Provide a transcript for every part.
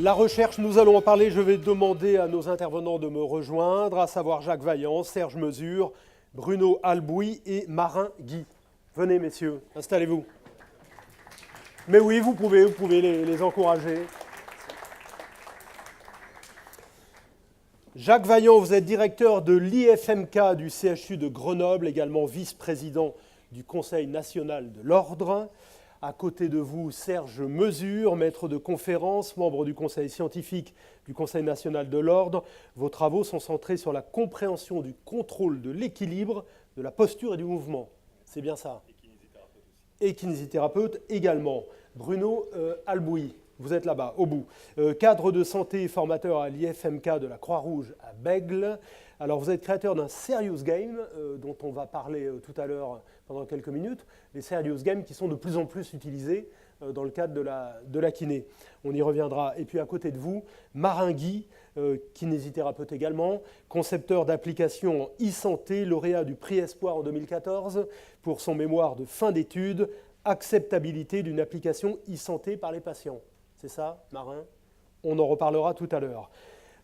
La recherche, nous allons en parler. Je vais demander à nos intervenants de me rejoindre, à savoir Jacques Vaillant, Serge Mesure, Bruno Albouy et Marin Guy. Venez, messieurs, installez-vous. Mais oui, vous pouvez les encourager. Jacques Vaillant, vous êtes directeur de l'IFMK du CHU de Grenoble, également vice-président du Conseil national de l'Ordre. À côté de vous, Serge Mesure, maître de conférence, membre du Conseil scientifique du Conseil national de l'Ordre. Vos travaux sont centrés sur la compréhension du contrôle de l'équilibre, de la posture et du mouvement. C'est bien ça. Et kinésithérapeute également. Bruno Albouy, vous êtes là-bas, au bout. Cadre de santé et formateur à l'IFMK de la Croix-Rouge à Bègles. Alors, vous êtes créateur d'un serious game, dont on va parler tout à l'heure pendant quelques minutes. Les serious games qui sont de plus en plus utilisés dans le cadre de la kiné. On y reviendra. Et puis, à côté de vous, Marin Guy, kinésithérapeute également, concepteur d'applications en e-santé, lauréat du prix Espoir en 2014 pour son mémoire de fin d'études, acceptabilité d'une application e-santé par les patients. C'est ça, Marin? On en reparlera tout à l'heure.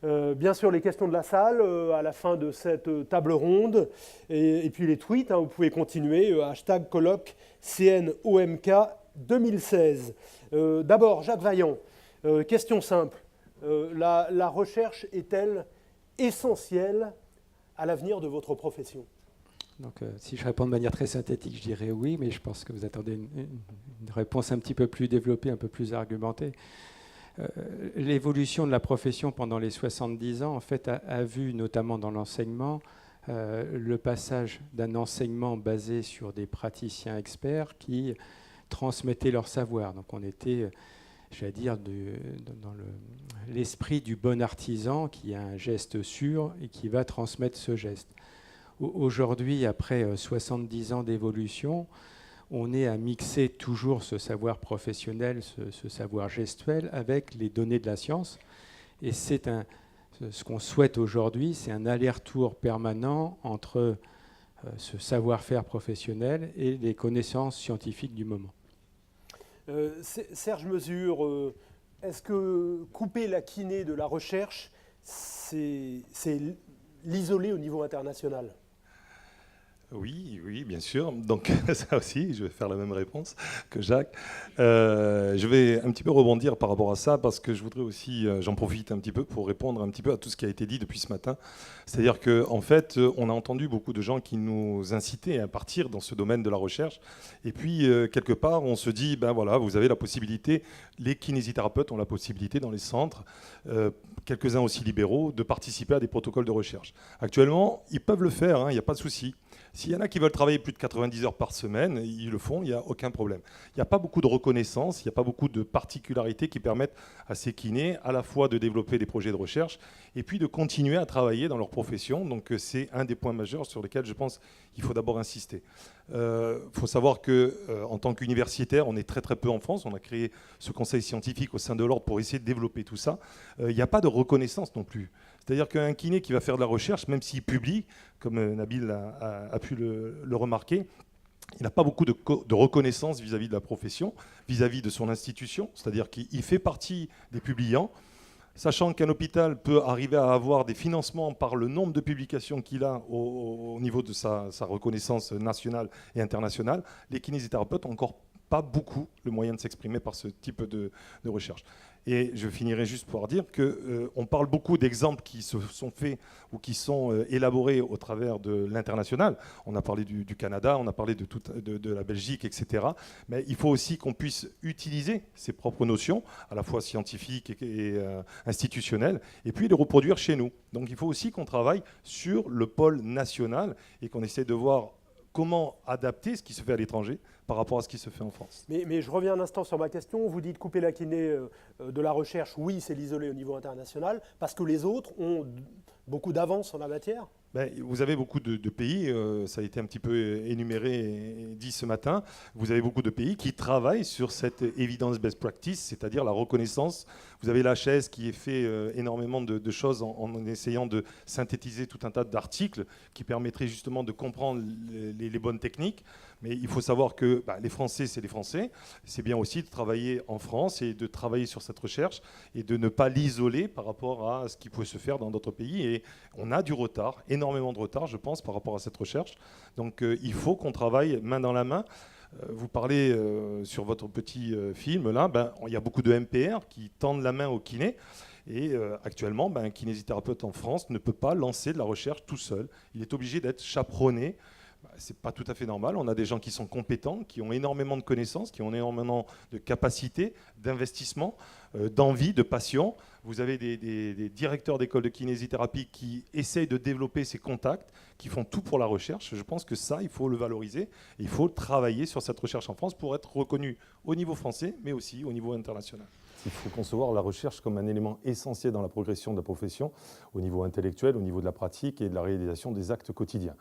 Bien sûr, les questions de la salle à la fin de cette table ronde. Et puis les tweets, vous pouvez continuer. Hashtag colloque CNOMK 2016. D'abord, Jacques Vaillant, question simple. La recherche est-elle essentielle à l'avenir de votre profession? Donc, si je réponds de manière très synthétique, je dirais oui, mais je pense que vous attendez une réponse un petit peu plus développée, un peu plus argumentée. L'évolution de la profession pendant les 70 ans, en fait, a vu, notamment dans l'enseignement, le passage d'un enseignement basé sur des praticiens experts qui transmettaient leur savoir. Donc, on était, j'allais dire, dans l'esprit du bon artisan qui a un geste sûr et qui va transmettre ce geste. Aujourd'hui, après 70 ans d'évolution, on est à mixer toujours ce savoir professionnel, ce savoir gestuel avec les données de la science. Et ce qu'on souhaite aujourd'hui, c'est un aller-retour permanent entre ce savoir-faire professionnel et les connaissances scientifiques du moment. Serge Mesure, est-ce que couper la kiné de la recherche, c'est l'isoler au niveau international ? Oui, bien sûr. Donc ça aussi, je vais faire la même réponse que Jacques. Je vais un petit peu rebondir par rapport à ça parce que je voudrais aussi, j'en profite un petit peu pour répondre un petit peu à tout ce qui a été dit depuis ce matin. C'est-à-dire qu'en fait, on a entendu beaucoup de gens qui nous incitaient à partir dans ce domaine de la recherche. Et puis, quelque part, on se dit, ben voilà, vous avez la possibilité, les kinésithérapeutes ont la possibilité dans les centres, quelques-uns aussi libéraux, de participer à des protocoles de recherche. Actuellement, ils peuvent le faire, il n'y a pas de souci. S'il y en a qui veulent travailler plus de 90 heures par semaine, ils le font, il n'y a aucun problème. Il n'y a pas beaucoup de reconnaissance, il n'y a pas beaucoup de particularités qui permettent à ces kinés à la fois de développer des projets de recherche et puis de continuer à travailler dans leur profession. Donc c'est un des points majeurs sur lesquels je pense qu'il faut d'abord insister. Faut savoir qu'en tant qu'universitaire, on est très très peu en France. On a créé ce conseil scientifique au sein de l'Ordre pour essayer de développer tout ça. Il n'y a pas de reconnaissance non plus. C'est-à-dire qu'un kiné qui va faire de la recherche, même s'il publie, comme Nabil a pu le remarquer, il n'a pas beaucoup de reconnaissance vis-à-vis de la profession, vis-à-vis de son institution. C'est-à-dire qu'il fait partie des publiants, sachant qu'un hôpital peut arriver à avoir des financements par le nombre de publications qu'il a au niveau de sa reconnaissance nationale et internationale. Les kinésithérapeutes n'ont encore pas beaucoup le moyen de s'exprimer par ce type de recherche. Et je finirai juste pour dire qu'on parle beaucoup d'exemples qui se sont faits ou qui sont élaborés au travers de l'international. On a parlé du Canada, on a parlé de la Belgique, etc. Mais il faut aussi qu'on puisse utiliser ses propres notions, à la fois scientifiques et institutionnelles, et puis les reproduire chez nous. Donc il faut aussi qu'on travaille sur le pôle national et qu'on essaie de voir comment adapter ce qui se fait à l'étranger par rapport à ce qui se fait en France. Mais je reviens un instant sur ma question. Vous dites couper la kiné de la recherche, oui, c'est l'isoler au niveau international, parce que les autres ont beaucoup d'avance en la matière. Vous avez beaucoup de pays, ça a été un petit peu énuméré et dit ce matin, vous avez beaucoup de pays qui travaillent sur cette evidence best practice, c'est-à-dire la reconnaissance Vous avez l'HS qui fait énormément de choses en essayant de synthétiser tout un tas d'articles qui permettraient justement de comprendre les bonnes techniques. Mais il faut savoir que les Français, c'est les Français. C'est bien aussi de travailler en France et de travailler sur cette recherche et de ne pas l'isoler par rapport à ce qui peut se faire dans d'autres pays. Et on a du retard, énormément de retard, je pense, par rapport à cette recherche. Donc il faut qu'on travaille main dans la main. Vous parlez sur votre petit film, là, il y a beaucoup de MPR qui tendent la main aux kinés. Et actuellement, un kinésithérapeute en France ne peut pas lancer de la recherche tout seul. Il est obligé d'être chaperonné. Ce n'est pas tout à fait normal. On a des gens qui sont compétents, qui ont énormément de connaissances, qui ont énormément de capacités, d'investissement, d'envie, de passion. Vous avez des directeurs d'écoles de kinésithérapie qui essayent de développer ces contacts, qui font tout pour la recherche. Je pense que ça, il faut le valoriser. Il faut travailler sur cette recherche en France pour être reconnu au niveau français, mais aussi au niveau international. Il faut concevoir la recherche comme un élément essentiel dans la progression de la profession, au niveau intellectuel, au niveau de la pratique et de la réalisation des actes quotidiens.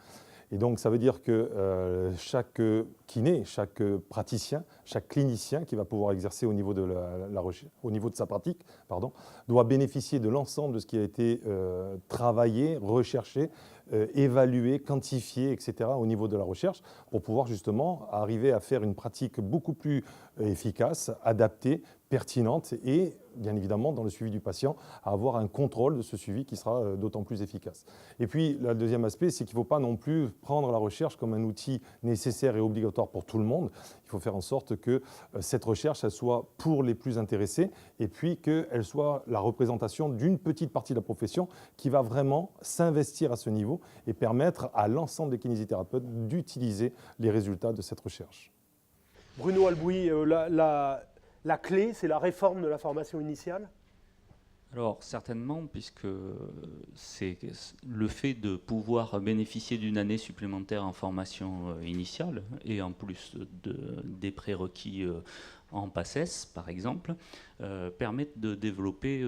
Et donc, ça veut dire que chaque kiné, chaque praticien, chaque clinicien qui va pouvoir exercer au niveau de, au niveau de sa pratique, doit bénéficier de l'ensemble de ce qui a été travaillé, recherché, évalué, quantifié, etc. au niveau de la recherche pour pouvoir justement arriver à faire une pratique beaucoup plus efficace, adaptée, pertinente et bien évidemment dans le suivi du patient à avoir un contrôle de ce suivi qui sera d'autant plus efficace. Et puis le deuxième aspect, c'est qu'il ne faut pas non plus prendre la recherche comme un outil nécessaire et obligatoire pour tout le monde. Il faut faire en sorte que cette recherche elle soit pour les plus intéressés et puis qu'elle soit la représentation d'une petite partie de la profession qui va vraiment s'investir à ce niveau et permettre à l'ensemble des kinésithérapeutes d'utiliser les résultats de cette recherche. Bruno Albouy, la clé, c'est la réforme de la formation initiale ? Alors certainement, puisque c'est le fait de pouvoir bénéficier d'une année supplémentaire en formation initiale et en plus des prérequis en PACES par exemple, permettent de développer,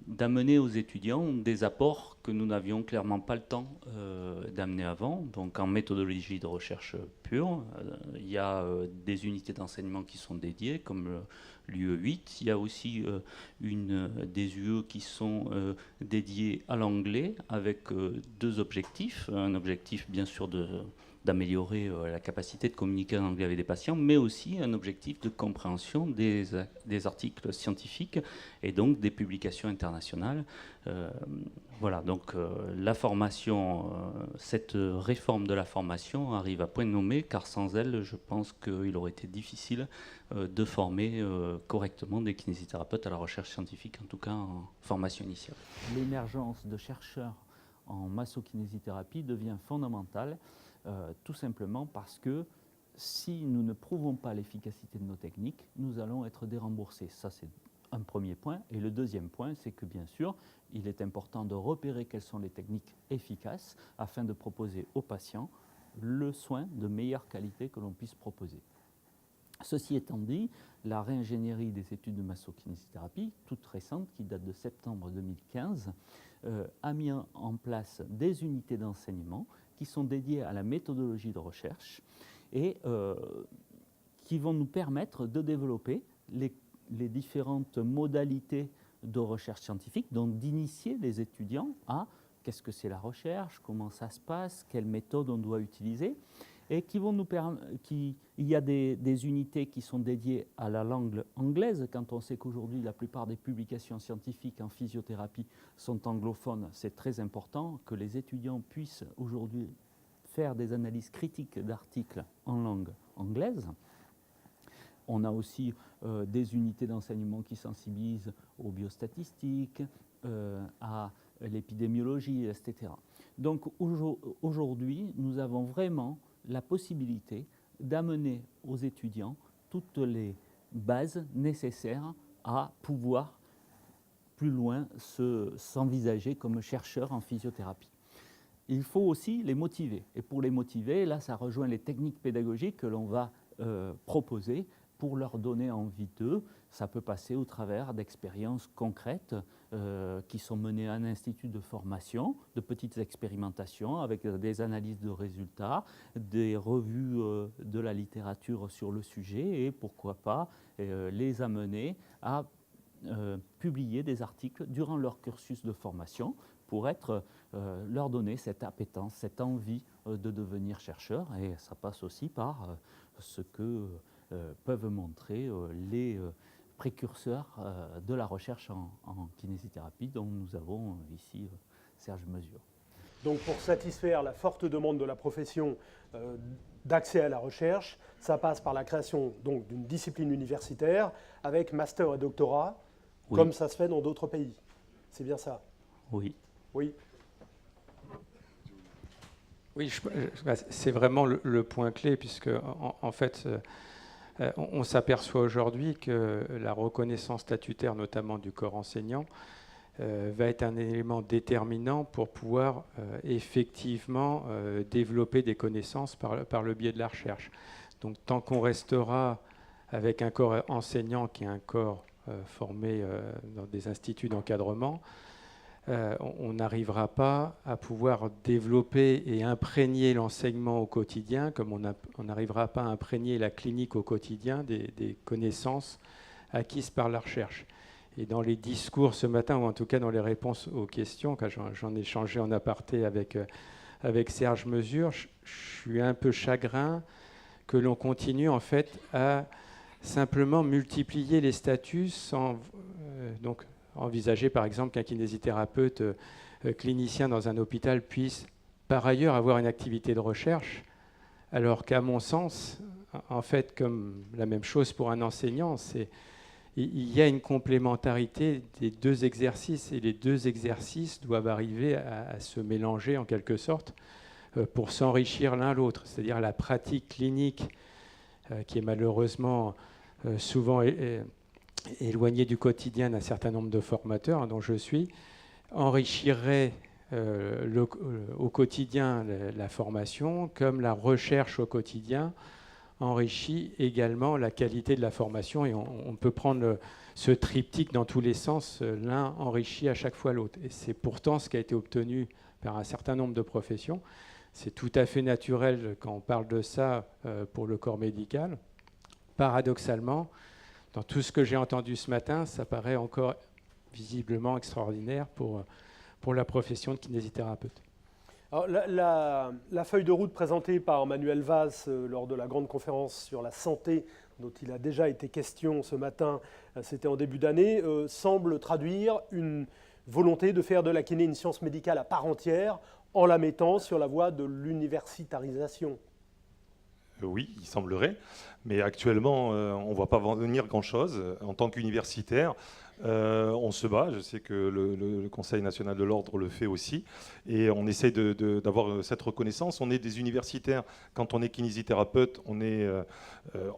d'amener aux étudiants des apports que nous n'avions clairement pas le temps d'amener avant. Donc en méthodologie de recherche pure, il y a des unités d'enseignement qui sont dédiées comme l'UE8. Il y a aussi des UE qui sont dédiées à l'anglais avec deux objectifs. Un objectif bien sûr d'améliorer la capacité de communiquer en anglais avec des patients, mais aussi un objectif de compréhension des articles scientifiques et donc des publications internationales. Voilà, donc la formation, cette réforme de la formation arrive à point nommé, car sans elle, je pense qu'il aurait été difficile de former correctement des kinésithérapeutes à la recherche scientifique, en tout cas en formation initiale. L'émergence de chercheurs en massokinésithérapie devient fondamentale, tout simplement parce que si nous ne prouvons pas l'efficacité de nos techniques, nous allons être déremboursés. Ça, c'est un premier point. Et le deuxième point, c'est que bien sûr, il est important de repérer quelles sont les techniques efficaces afin de proposer aux patients le soin de meilleure qualité que l'on puisse proposer. Ceci étant dit, la réingénierie des études de massokinésithérapie, toute récente, qui date de septembre 2015, a mis en place des unités d'enseignement qui sont dédiées à la méthodologie de recherche et qui vont nous permettre de développer les différentes modalités de recherche scientifique, donc d'initier les étudiants à qu'est-ce que c'est la recherche, comment ça se passe, quelle méthode on doit utiliser, et qui vont nous permettre. Il y a des unités qui sont dédiées à la langue anglaise. Quand on sait qu'aujourd'hui la plupart des publications scientifiques en physiothérapie sont anglophones, c'est très important que les étudiants puissent aujourd'hui faire des analyses critiques d'articles en langue anglaise. On a aussi des unités d'enseignement qui sensibilisent aux biostatistiques, à l'épidémiologie, etc. Donc aujourd'hui, nous avons vraiment la possibilité d'amener aux étudiants toutes les bases nécessaires à pouvoir plus loin s'envisager comme chercheurs en physiothérapie. Il faut aussi les motiver. Et pour les motiver, là, ça rejoint les techniques pédagogiques que l'on va proposer pour leur donner envie d'eux. Ça peut passer au travers d'expériences concrètes qui sont menées à un institut de formation, de petites expérimentations avec des analyses de résultats, des revues de la littérature sur le sujet et pourquoi pas les amener à publier des articles durant leur cursus de formation pour leur donner cette appétence, cette envie de devenir chercheur. Et ça passe aussi par ce que peuvent montrer les précurseurs de la recherche en kinésithérapie, dont nous avons ici Serge Mesure. Donc pour satisfaire la forte demande de la profession d'accès à la recherche, ça passe par la création donc d'une discipline universitaire avec master et doctorat, oui, comme ça se fait dans d'autres pays. C'est bien ça? Oui. Oui. Oui, c'est vraiment le point clé, puisque en fait, on s'aperçoit aujourd'hui que la reconnaissance statutaire, notamment du corps enseignant, va être un élément déterminant pour pouvoir effectivement développer des connaissances par le biais de la recherche. Donc tant qu'on restera avec un corps enseignant qui est un corps formé dans des instituts d'encadrement, on n'arrivera pas à pouvoir développer et imprégner l'enseignement au quotidien, comme on n'arrivera pas à imprégner la clinique au quotidien des connaissances acquises par la recherche. Et dans les discours ce matin, ou en tout cas dans les réponses aux questions, quand j'en ai échangé en aparté avec Serge Mesure, je suis un peu chagrin que l'on continue en fait à simplement multiplier les statuts sans donc envisager par exemple qu'un kinésithérapeute clinicien dans un hôpital puisse par ailleurs avoir une activité de recherche, alors qu'à mon sens, en fait, comme la même chose pour un enseignant, il y a une complémentarité des deux exercices, et les deux exercices doivent arriver à se mélanger en quelque sorte pour s'enrichir l'un l'autre. C'est-à-dire la pratique clinique qui est malheureusement souvent éloignée du quotidien d'un certain nombre de formateurs, dont je suis, enrichirait au quotidien la formation, comme la recherche au quotidien enrichit également la qualité de la formation, et on peut prendre ce triptyque dans tous les sens, l'un enrichit à chaque fois l'autre. Et c'est pourtant ce qui a été obtenu par un certain nombre de professions. C'est tout à fait naturel quand on parle de ça pour le corps médical. Paradoxalement, dans tout ce que j'ai entendu ce matin, ça paraît encore visiblement extraordinaire pour la profession de kinésithérapeute. Alors, la feuille de route présentée par Manuel Valls lors de la grande conférence sur la santé, dont il a déjà été question ce matin, c'était en début d'année, semble traduire une volonté de faire de la kiné une science médicale à part entière en la mettant sur la voie de l'universitarisation. Oui, il semblerait, mais actuellement, on ne voit pas venir grand-chose. En tant qu'universitaire, on se bat. Je sais que le Conseil national de l'ordre le fait aussi, et on essaie d'avoir cette reconnaissance. On est des universitaires. Quand on est kinésithérapeute, on n'est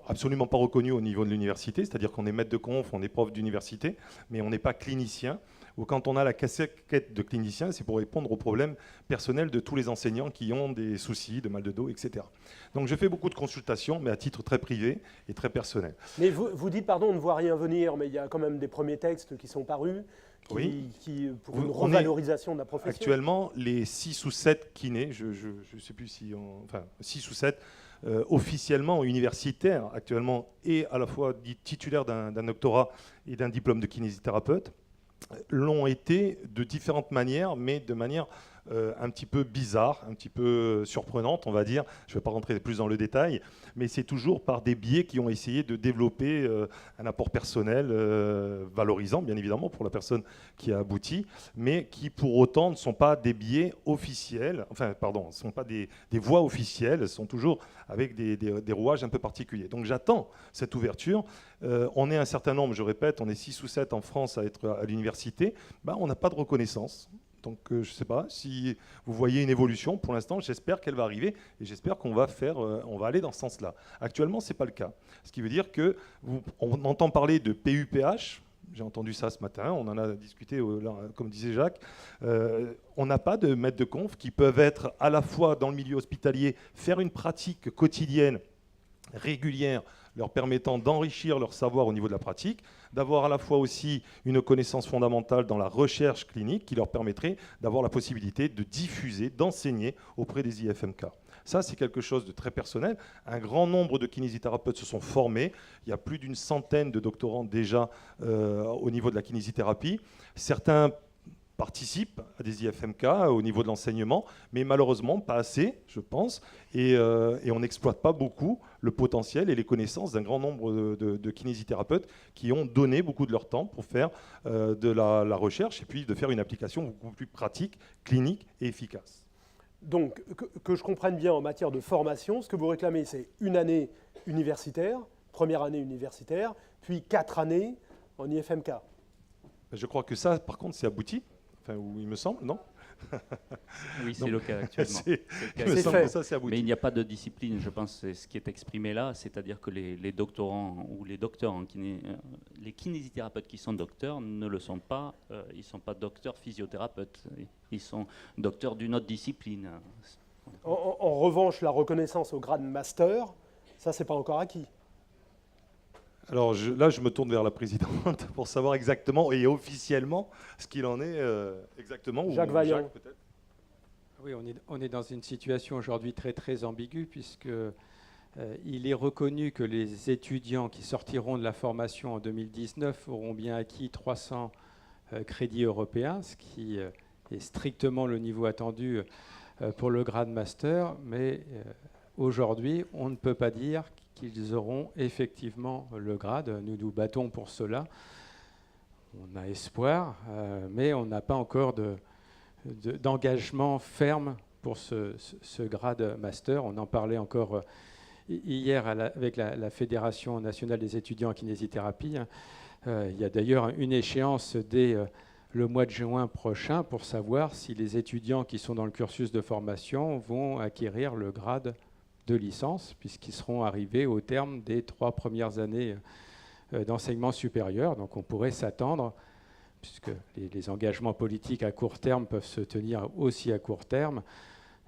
absolument pas reconnu au niveau de l'université, c'est-à-dire qu'on est maître de conf, on est prof d'université, mais on n'est pas clinicien. Ou quand on a la casquette de clinicien, c'est pour répondre aux problèmes personnels de tous les enseignants qui ont des soucis, de mal de dos, etc. Donc je fais beaucoup de consultations, mais à titre très privé et très personnel. Mais vous dites, pardon, on ne voit rien venir, mais il y a quand même des premiers textes qui sont parus pour une revalorisation de la profession. Actuellement, les 6 ou 7 kinés, je ne sais plus si enfin 6 ou 7 officiellement universitaires actuellement, et à la fois titulaires d'un doctorat et d'un diplôme de kinésithérapeute, l'ont été de différentes manières, mais de manière un petit peu bizarre, un petit peu surprenante, on va dire. Je ne vais pas rentrer plus dans le détail, mais c'est toujours par des biais qui ont essayé de développer un apport personnel valorisant, bien évidemment, pour la personne qui a abouti, mais qui, pour autant, ne sont pas des biais officiels, enfin, pardon, ne sont pas des voies officielles, sont toujours avec des rouages un peu particuliers. Donc j'attends cette ouverture. On est un certain nombre, je répète, on est 6 ou 7 en France à être à l'université. On n'a pas de reconnaissance. Donc je ne sais pas si vous voyez une évolution. Pour l'instant, j'espère qu'elle va arriver et j'espère qu'on va aller dans ce sens-là. Actuellement, ce n'est pas le cas. Ce qui veut dire qu'on entend parler de PUPH. J'ai entendu ça ce matin, on en a discuté, comme disait Jacques. On n'a pas de maîtres de conf qui peuvent être à la fois dans le milieu hospitalier, faire une pratique quotidienne, régulière, leur permettant d'enrichir leur savoir au niveau de la pratique, d'avoir à la fois aussi une connaissance fondamentale dans la recherche clinique qui leur permettrait d'avoir la possibilité de diffuser, d'enseigner auprès des IFMK. Ça, c'est quelque chose de très personnel. Un grand nombre de kinésithérapeutes se sont formés. Il y a plus d'une centaine de doctorants déjà au niveau de la kinésithérapie. Certains participent à des IFMK au niveau de l'enseignement, mais malheureusement pas assez, je pense, et on n'exploite pas beaucoup le potentiel et les connaissances d'un grand nombre de kinésithérapeutes qui ont donné beaucoup de leur temps pour faire de la recherche et puis de faire une application beaucoup plus pratique, clinique et efficace. Donc, que je comprenne bien en matière de formation, ce que vous réclamez, c'est une année universitaire, première année universitaire, puis 4 années en IFMK. Je crois que ça, par contre, c'est abouti. Enfin, il me semble, non? Oui, c'est le cas actuellement. Il me semble que ça, c'est abouti. Mais il n'y a pas de discipline, je pense, c'est ce qui est exprimé là, c'est-à-dire que les doctorants ou les docteurs, les kinésithérapeutes qui sont docteurs ne le sont pas, ils ne sont pas docteurs physiothérapeutes, ils sont docteurs d'une autre discipline. En revanche, la reconnaissance au grade master, ça, c'est pas encore acquis. Alors là, je me tourne vers la présidente pour savoir exactement et officiellement ce qu'il en est exactement. Jacques Vaillant. Jacques, peut-être. Oui, on est dans une situation aujourd'hui très très ambiguë puisque il est reconnu que les étudiants qui sortiront de la formation en 2019 auront bien acquis 300 crédits européens, ce qui est strictement le niveau attendu pour le grade master, mais aujourd'hui, on ne peut pas dire qu'ils auront effectivement le grade. Nous nous battons pour cela. On a espoir, mais on n'a pas encore d'engagement ferme pour ce grade master. On en parlait encore hier avec la Fédération nationale des étudiants en kinésithérapie. Il y a d'ailleurs une échéance dès le mois de juin prochain pour savoir si les étudiants qui sont dans le cursus de formation vont acquérir le grade de licence, puisqu'ils seront arrivés au terme des 3 premières années d'enseignement supérieur. Donc on pourrait s'attendre, puisque les engagements politiques à court terme peuvent se tenir aussi à court terme,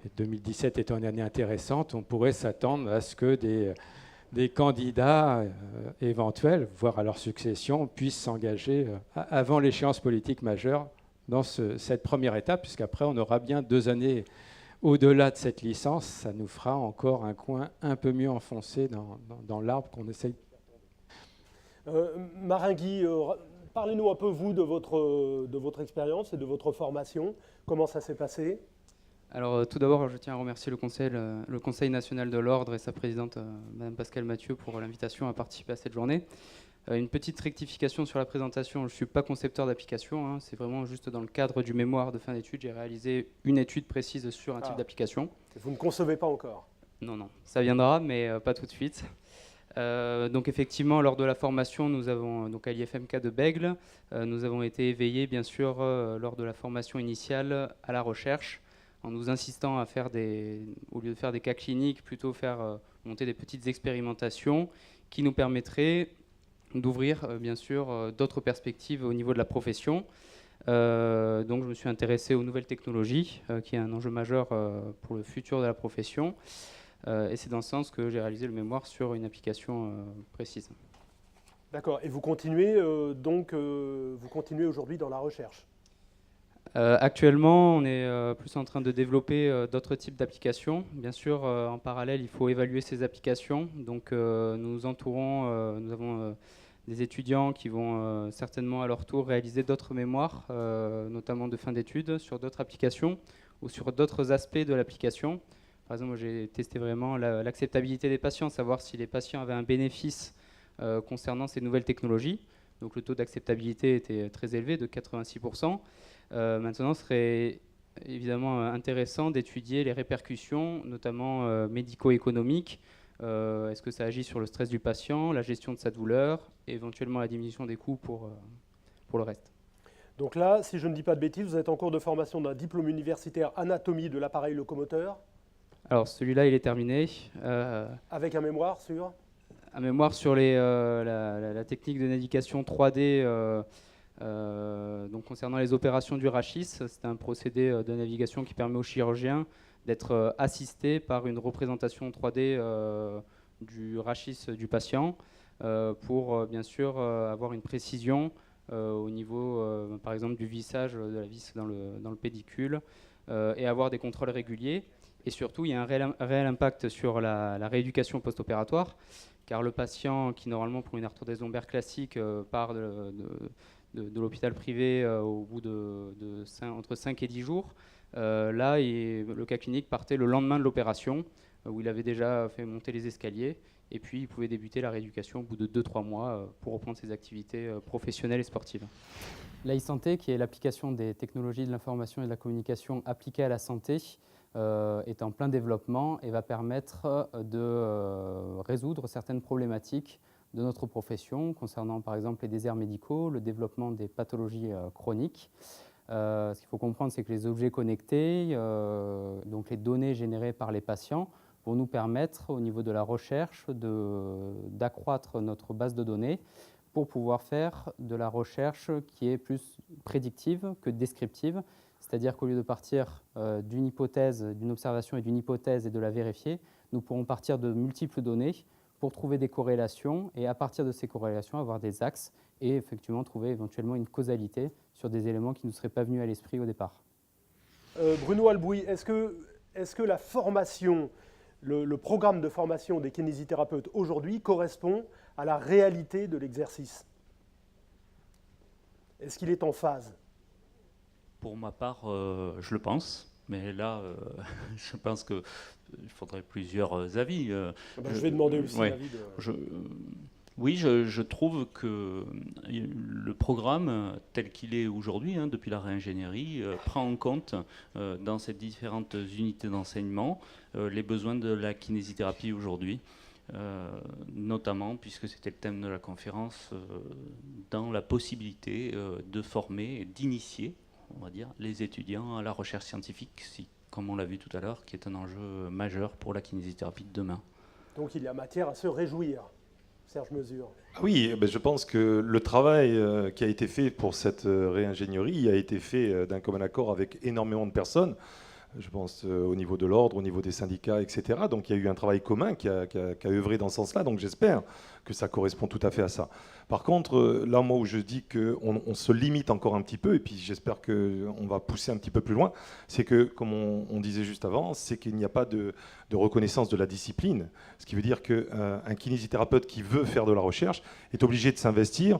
et 2017 étant une année intéressante, on pourrait s'attendre à ce que des candidats éventuels, voire à leur succession, puissent s'engager avant l'échéance politique majeure dans cette première étape, puisqu'après on aura bien 2 années au-delà de cette licence. Ça nous fera encore un coin un peu mieux enfoncé dans l'arbre qu'on essaye. Marin-Guy, parlez-nous un peu, vous, de votre expérience et de votre formation. Comment ça s'est passé? Alors tout d'abord, je tiens à remercier le Conseil national de l'Ordre et sa présidente, Mme Pascale Mathieu, pour l'invitation à participer à cette journée. Une petite rectification sur la présentation, je ne suis pas concepteur d'application, c'est vraiment juste dans le cadre du mémoire de fin d'études, j'ai réalisé une étude précise sur un type d'application. Vous ne concevez pas encore? Non, ça viendra, mais pas tout de suite. Donc effectivement, lors de la formation, nous avons donc à l'IFMK de Bègles, nous avons été éveillés bien sûr lors de la formation initiale à la recherche, en nous insistant à faire au lieu de faire des cas cliniques, plutôt faire monter des petites expérimentations qui nous permettraient d'ouvrir bien sûr d'autres perspectives au niveau de la profession. Donc je me suis intéressé aux nouvelles technologies, qui est un enjeu majeur pour le futur de la profession. Et c'est dans ce sens que j'ai réalisé le mémoire sur une application précise. D'accord. Et vous continuez vous continuez aujourd'hui dans la recherche? Actuellement, on est plus en train de développer d'autres types d'applications. Bien sûr, en parallèle, il faut évaluer ces applications. Donc nous avons des étudiants qui vont certainement à leur tour réaliser d'autres mémoires, notamment de fin d'études, sur d'autres applications ou sur d'autres aspects de l'application. Par exemple, j'ai testé vraiment l'acceptabilité des patients, savoir si les patients avaient un bénéfice concernant ces nouvelles technologies. Donc le taux d'acceptabilité était très élevé, de 86%. Maintenant, ce serait évidemment intéressant d'étudier les répercussions, notamment médico-économiques. Est-ce que ça agit sur le stress du patient, la gestion de sa douleur, et éventuellement la diminution des coûts pour le reste. Donc là, si je ne dis pas de bêtises, vous êtes en cours de formation d'un diplôme universitaire anatomie de l'appareil locomoteur. Alors celui-là, il est terminé. Avec un mémoire sur? Un mémoire sur la technique de navigation 3D donc concernant les opérations du rachis. C'est un procédé de navigation qui permet aux chirurgiens d'être assistés par une représentation 3D du rachis du patient pour bien sûr avoir une précision au niveau par exemple du vissage de la vis dans le pédicule et avoir des contrôles réguliers. Et surtout, il y a un réel impact sur la rééducation post-opératoire, car le patient qui, normalement, pour une arthrose lombaire classique, part de l'hôpital privé au bout entre 5 et 10 jours, là, le cas clinique partait le lendemain de l'opération, où il avait déjà fait monter les escaliers, et puis il pouvait débuter la rééducation au bout de 2-3 mois pour reprendre ses activités professionnelles et sportives. l'e-santé, qui est l'application des technologies de l'information et de la communication appliquées à la santé, est en plein développement et va permettre de résoudre certaines problématiques de notre profession, concernant par exemple les déserts médicaux, le développement des pathologies chroniques. Ce qu'il faut comprendre, c'est que les objets connectés, donc les données générées par les patients, vont nous permettre, au niveau de la recherche, d'accroître notre base de données pour pouvoir faire de la recherche qui est plus prédictive que descriptive. C'est-à-dire qu'au lieu de partir d'une hypothèse, d'une observation et d'une hypothèse et de la vérifier, nous pourrons partir de multiples données pour trouver des corrélations et à partir de ces corrélations avoir des axes et effectivement trouver éventuellement une causalité sur des éléments qui ne nous seraient pas venus à l'esprit au départ. Bruno Albouy, est-ce que la formation, le programme de formation des kinésithérapeutes aujourd'hui correspond à la réalité de l'exercice? Est-ce qu'il est en phase? Pour ma part, je le pense. Mais là, je pense qu'il faudrait plusieurs avis. Je vais demander aussi l'avis de... Oui, je trouve que le programme tel qu'il est aujourd'hui, depuis la réingénierie, prend en compte dans ces différentes unités d'enseignement les besoins de la kinésithérapie aujourd'hui, notamment, puisque c'était le thème de la conférence, dans la possibilité de former et d'initier, on va dire, les étudiants à la recherche scientifique, comme on l'a vu tout à l'heure, qui est un enjeu majeur pour la kinésithérapie de demain. Donc il y a matière à se réjouir. Serge Mesure. Oui, je pense que le travail qui a été fait pour cette réingénierie a été fait d'un commun accord avec énormément de personnes. Je pense au niveau de l'ordre, au niveau des syndicats, etc. Donc il y a eu un travail commun qui a œuvré dans ce sens-là. Donc j'espère que ça correspond tout à fait à ça. Par contre, là, moi, où je dis qu'on se limite encore un petit peu, et puis j'espère qu'on va pousser un petit peu plus loin, c'est que, comme on disait juste avant, c'est qu'il n'y a pas de reconnaissance de la discipline. Ce qui veut dire qu'un kinésithérapeute qui veut faire de la recherche est obligé de s'investir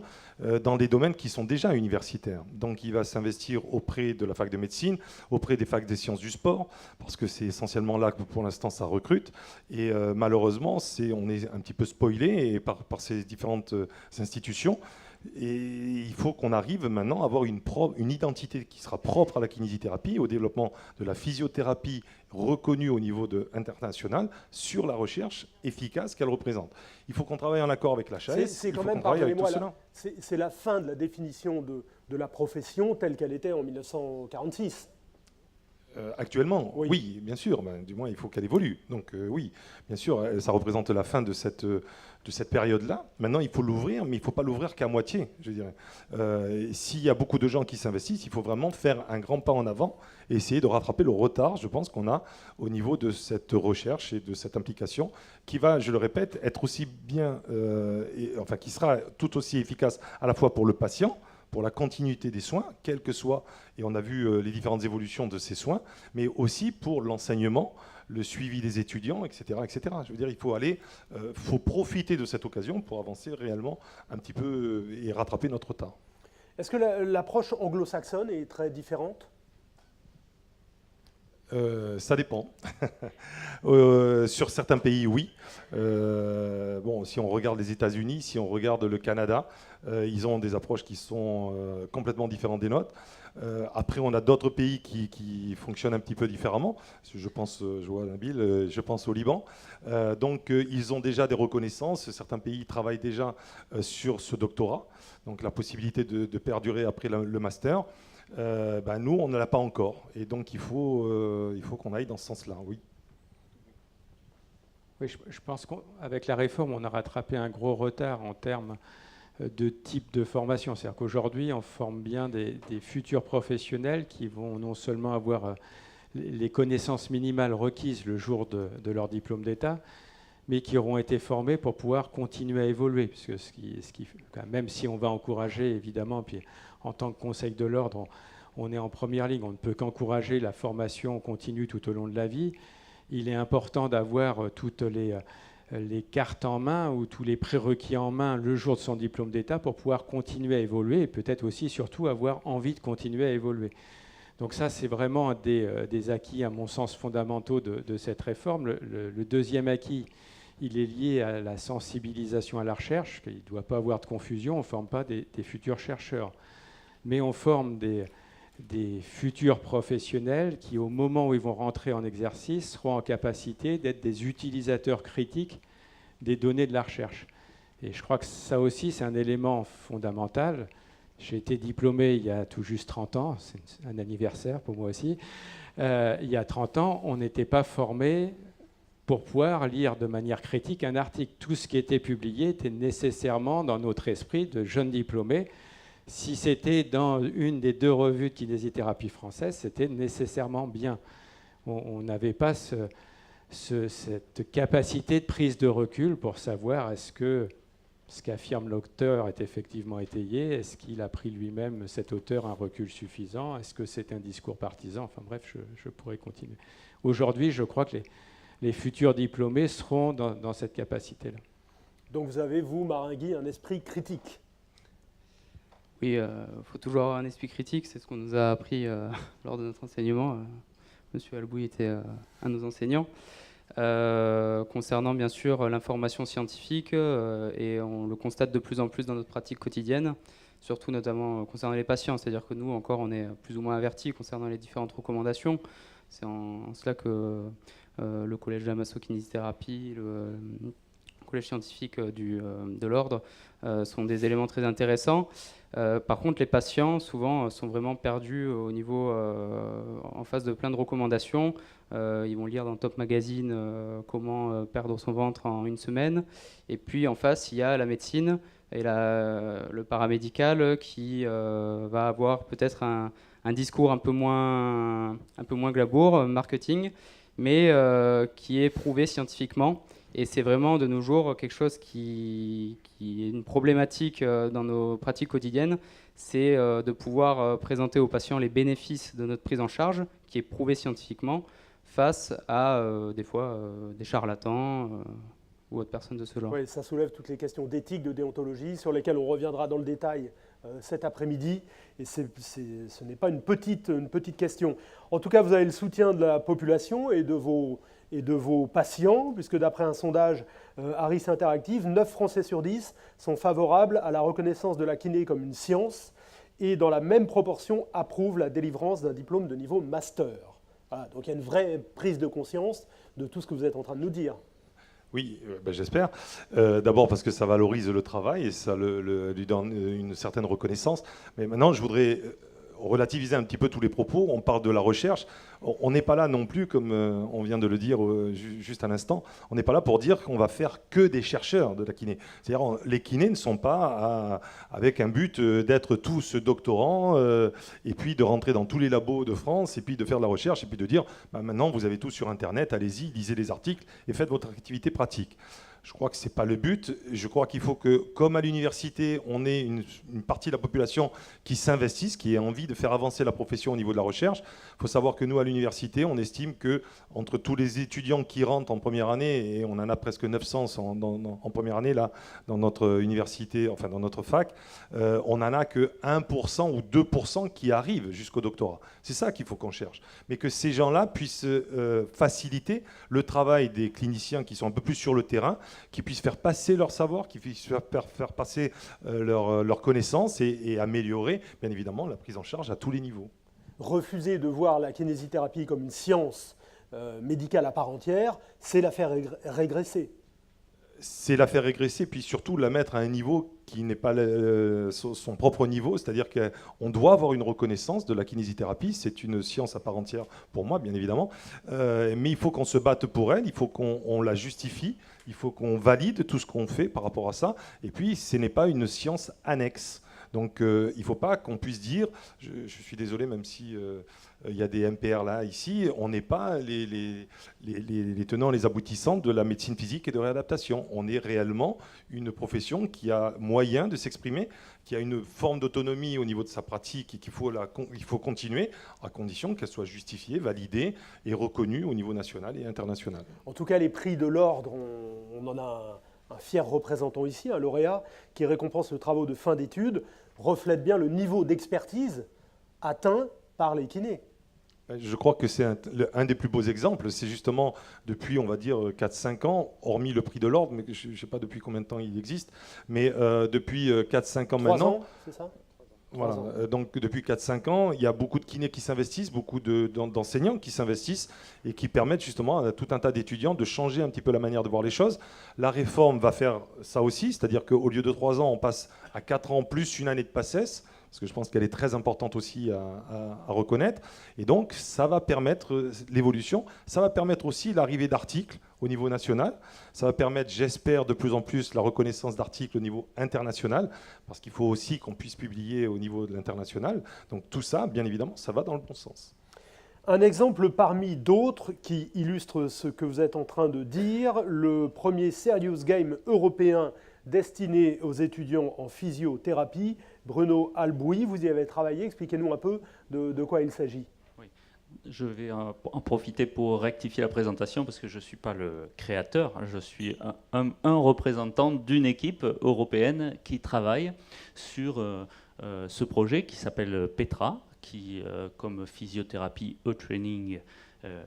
dans des domaines qui sont déjà universitaires. Donc il va s'investir auprès de la fac de médecine, auprès des facs des sciences du sport, parce que c'est essentiellement là que pour l'instant ça recrute. Et malheureusement, on est un petit peu spoilé par ces différentes institutions. Et il faut qu'on arrive maintenant à avoir une identité qui sera propre à la kinésithérapie, au développement de la physiothérapie reconnue au niveau international sur la recherche efficace qu'elle représente. Il faut qu'on travaille en accord avec la HAS. C'est quand même, pardonnez-moi, c'est la fin de la définition de la profession telle qu'elle était en 1946. Actuellement, oui, bien sûr. Du moins, il faut qu'elle évolue. Donc oui, bien sûr, ça représente la fin de cette période-là. Maintenant, il faut l'ouvrir, mais il ne faut pas l'ouvrir qu'à moitié, je dirais. S'il y a beaucoup de gens qui s'investissent, il faut vraiment faire un grand pas en avant et essayer de rattraper le retard, je pense, qu'on a au niveau de cette recherche et de cette implication qui va, je le répète, être aussi bien, qui sera tout aussi efficace à la fois pour le patient, pour la continuité des soins, quels que soient, et on a vu les différentes évolutions de ces soins, mais aussi pour l'enseignement, le suivi des étudiants, etc., etc. Je veux dire, il faut profiter de cette occasion pour avancer réellement un petit peu et rattraper notre retard. Est-ce que l'approche anglo-saxonne est très différente ? Ça dépend. Sur certains pays, oui. Si on regarde les États-Unis, si on regarde le Canada, ils ont des approches qui sont complètement différentes des nôtres. Après, on a d'autres pays qui fonctionnent un petit peu différemment. Je pense, je vois Nabil, je pense au Liban. Donc, ils ont déjà des reconnaissances. Certains pays travaillent déjà sur ce doctorat, donc la possibilité de perdurer après le master. Nous, on ne l'a pas encore. Et donc, il faut qu'on aille dans ce sens-là, oui. Oui, je pense qu'avec la réforme, on a rattrapé un gros retard en termes de type de formation. C'est-à-dire qu'aujourd'hui, on forme bien des futurs professionnels qui vont non seulement avoir les connaissances minimales requises le jour de leur diplôme d'État, mais qui auront été formés pour pouvoir continuer à évoluer. Puisque même si on va encourager, évidemment, puis en tant que Conseil de l'Ordre, on est en première ligne, on ne peut qu'encourager la formation continue tout au long de la vie, il est important d'avoir toutes les cartes en main ou tous les prérequis en main le jour de son diplôme d'État pour pouvoir continuer à évoluer et peut-être aussi surtout avoir envie de continuer à évoluer. Donc ça, c'est vraiment un des acquis, à mon sens, fondamentaux de cette réforme. Le deuxième acquis, il est lié à la sensibilisation à la recherche. Il ne doit pas avoir de confusion, on ne forme pas des futurs chercheurs, mais on forme des futurs professionnels qui, au moment où ils vont rentrer en exercice, seront en capacité d'être des utilisateurs critiques des données de la recherche. Et je crois que ça aussi, c'est un élément fondamental. J'ai été diplômé il y a tout juste 30 ans, c'est un anniversaire pour moi aussi. Il y a 30 ans, on n'était pas formé pour pouvoir lire de manière critique un article. Tout ce qui était publié était nécessairement dans notre esprit de jeunes diplômés. Si c'était dans une des 2 revues de kinésithérapie française, c'était nécessairement bien. On n'avait pas cette capacité de prise de recul pour savoir est-ce que ce qu'affirme l'auteur est effectivement étayé, est-ce qu'il a pris lui-même, cet auteur, un recul suffisant, est-ce que c'est un discours partisan, enfin bref, je pourrais continuer. Aujourd'hui, je crois que les futurs diplômés seront dans cette capacité-là. Donc vous avez, vous, Marenghi, un esprit critique. Oui, il faut toujours avoir un esprit critique, c'est ce qu'on nous a appris lors de notre enseignement. Monsieur Albouy était un de nos enseignants. Concernant bien sûr l'information scientifique, et on le constate de plus en plus dans notre pratique quotidienne, surtout notamment concernant les patients, c'est-à-dire que nous encore on est plus ou moins avertis concernant les différentes recommandations. C'est en cela que le collège de la masso-kinésithérapie, le collège scientifique de l'ordre sont des éléments très intéressants. Par contre, les patients, souvent, sont vraiment perdus au niveau, en face de plein de recommandations. Ils vont lire dans Top Magazine comment perdre son ventre en 1 semaine. Et puis, en face, il y a la médecine et le paramédical qui va avoir peut-être un discours un peu moins glamour, marketing, mais qui est prouvé scientifiquement. Et c'est vraiment de nos jours quelque chose qui est une problématique dans nos pratiques quotidiennes, c'est de pouvoir présenter aux patients les bénéfices de notre prise en charge, qui est prouvé scientifiquement, face à des fois des charlatans ou autres personnes de ce genre. Oui, ça soulève toutes les questions d'éthique, de déontologie, sur lesquelles on reviendra dans le détail cet après-midi. Et ce n'est pas une petite question. En tout cas, vous avez le soutien de la population et de vos patients, puisque d'après un sondage Harris Interactive, 9 Français sur 10 sont favorables à la reconnaissance de la kiné comme une science et dans la même proportion approuvent la délivrance d'un diplôme de niveau master. Voilà, donc il y a une vraie prise de conscience de tout ce que vous êtes en train de nous dire. Oui, j'espère. D'abord parce que ça valorise le travail et ça lui donne une certaine reconnaissance. Mais maintenant, je voudrais relativiser un petit peu tous les propos. On parle de la recherche. On n'est pas là non plus, comme on vient de le dire juste à l'instant, on n'est pas là pour dire qu'on va faire que des chercheurs de la kiné. C'est-à-dire les kinés ne sont pas avec un but d'être tous doctorants et puis de rentrer dans tous les labos de France et puis de faire de la recherche et puis de dire maintenant vous avez tout sur Internet, allez-y, lisez les articles et faites votre activité pratique. Je crois que ce n'est pas le but. Je crois qu'il faut que, comme à l'université, on ait une partie de la population qui s'investisse, qui ait envie de faire avancer la profession au niveau de la recherche. Il faut savoir que nous, à l'université, on estime qu'entre tous les étudiants qui rentrent en première année, et on en a presque 900 en première année, là, dans notre université, enfin dans notre fac, on n'en a que 1% ou 2% qui arrivent jusqu'au doctorat. C'est ça qu'il faut qu'on cherche. Mais que ces gens-là puissent faciliter le travail des cliniciens qui sont un peu plus sur le terrain, qui puissent faire passer leur savoir, qui puissent faire passer leurs connaissances et améliorer, bien évidemment, la prise en charge à tous les niveaux. Refuser de voir la kinésithérapie comme une science médicale à part entière, c'est la faire régresser. C'est la faire régresser, puis surtout la mettre à un niveau qui n'est pas son propre niveau, c'est-à-dire qu'on doit avoir une reconnaissance de la kinésithérapie, c'est une science à part entière pour moi, bien évidemment, mais il faut qu'on se batte pour elle, il faut qu'on la justifie, il faut qu'on valide tout ce qu'on fait par rapport à ça, et puis ce n'est pas une science annexe. Donc il ne faut pas qu'on puisse dire, je suis désolé, même si il y a des MPR là, ici, on n'est pas les tenants, les aboutissants de la médecine physique et de réadaptation. On est réellement une profession qui a moyen de s'exprimer, qui a une forme d'autonomie au niveau de sa pratique et qu'il faut continuer à condition qu'elle soit justifiée, validée et reconnue au niveau national et international. En tout cas, les prix de l'ordre, on en a un fier représentant ici, un lauréat, qui récompense le travail de fin d'études, reflète bien le niveau d'expertise atteint par les kinés. Je crois que c'est un des plus beaux exemples. C'est justement depuis, on va dire, 4-5 ans, hormis le prix de l'ordre, mais je ne sais pas depuis combien de temps il existe, mais depuis 4-5 ans 3 maintenant. ans, c'est ça ? Voilà. Donc depuis 4-5 ans, il y a beaucoup de kinés qui s'investissent, beaucoup d'enseignants qui s'investissent et qui permettent justement à tout un tas d'étudiants de changer un petit peu la manière de voir les choses. La réforme va faire ça aussi, c'est-à-dire qu'au lieu de 3 ans, on passe à 4 ans plus une année de PACES, parce que je pense qu'elle est très importante aussi à reconnaître. Et donc, ça va permettre l'évolution. Ça va permettre aussi l'arrivée d'articles au niveau national. Ça va permettre, j'espère, de plus en plus la reconnaissance d'articles au niveau international, parce qu'il faut aussi qu'on puisse publier au niveau de l'international. Donc tout ça, bien évidemment, ça va dans le bon sens. Un exemple parmi d'autres qui illustre ce que vous êtes en train de dire, le premier Serious Game européen destiné aux étudiants en physiothérapie. Bruno Albouy, vous y avez travaillé. Expliquez-nous un peu de quoi il s'agit. Oui. Je vais en profiter pour rectifier la présentation parce que je ne suis pas le créateur. Je suis un représentant d'une équipe européenne qui travaille sur ce projet qui s'appelle PETRA, qui comme physiothérapie, training,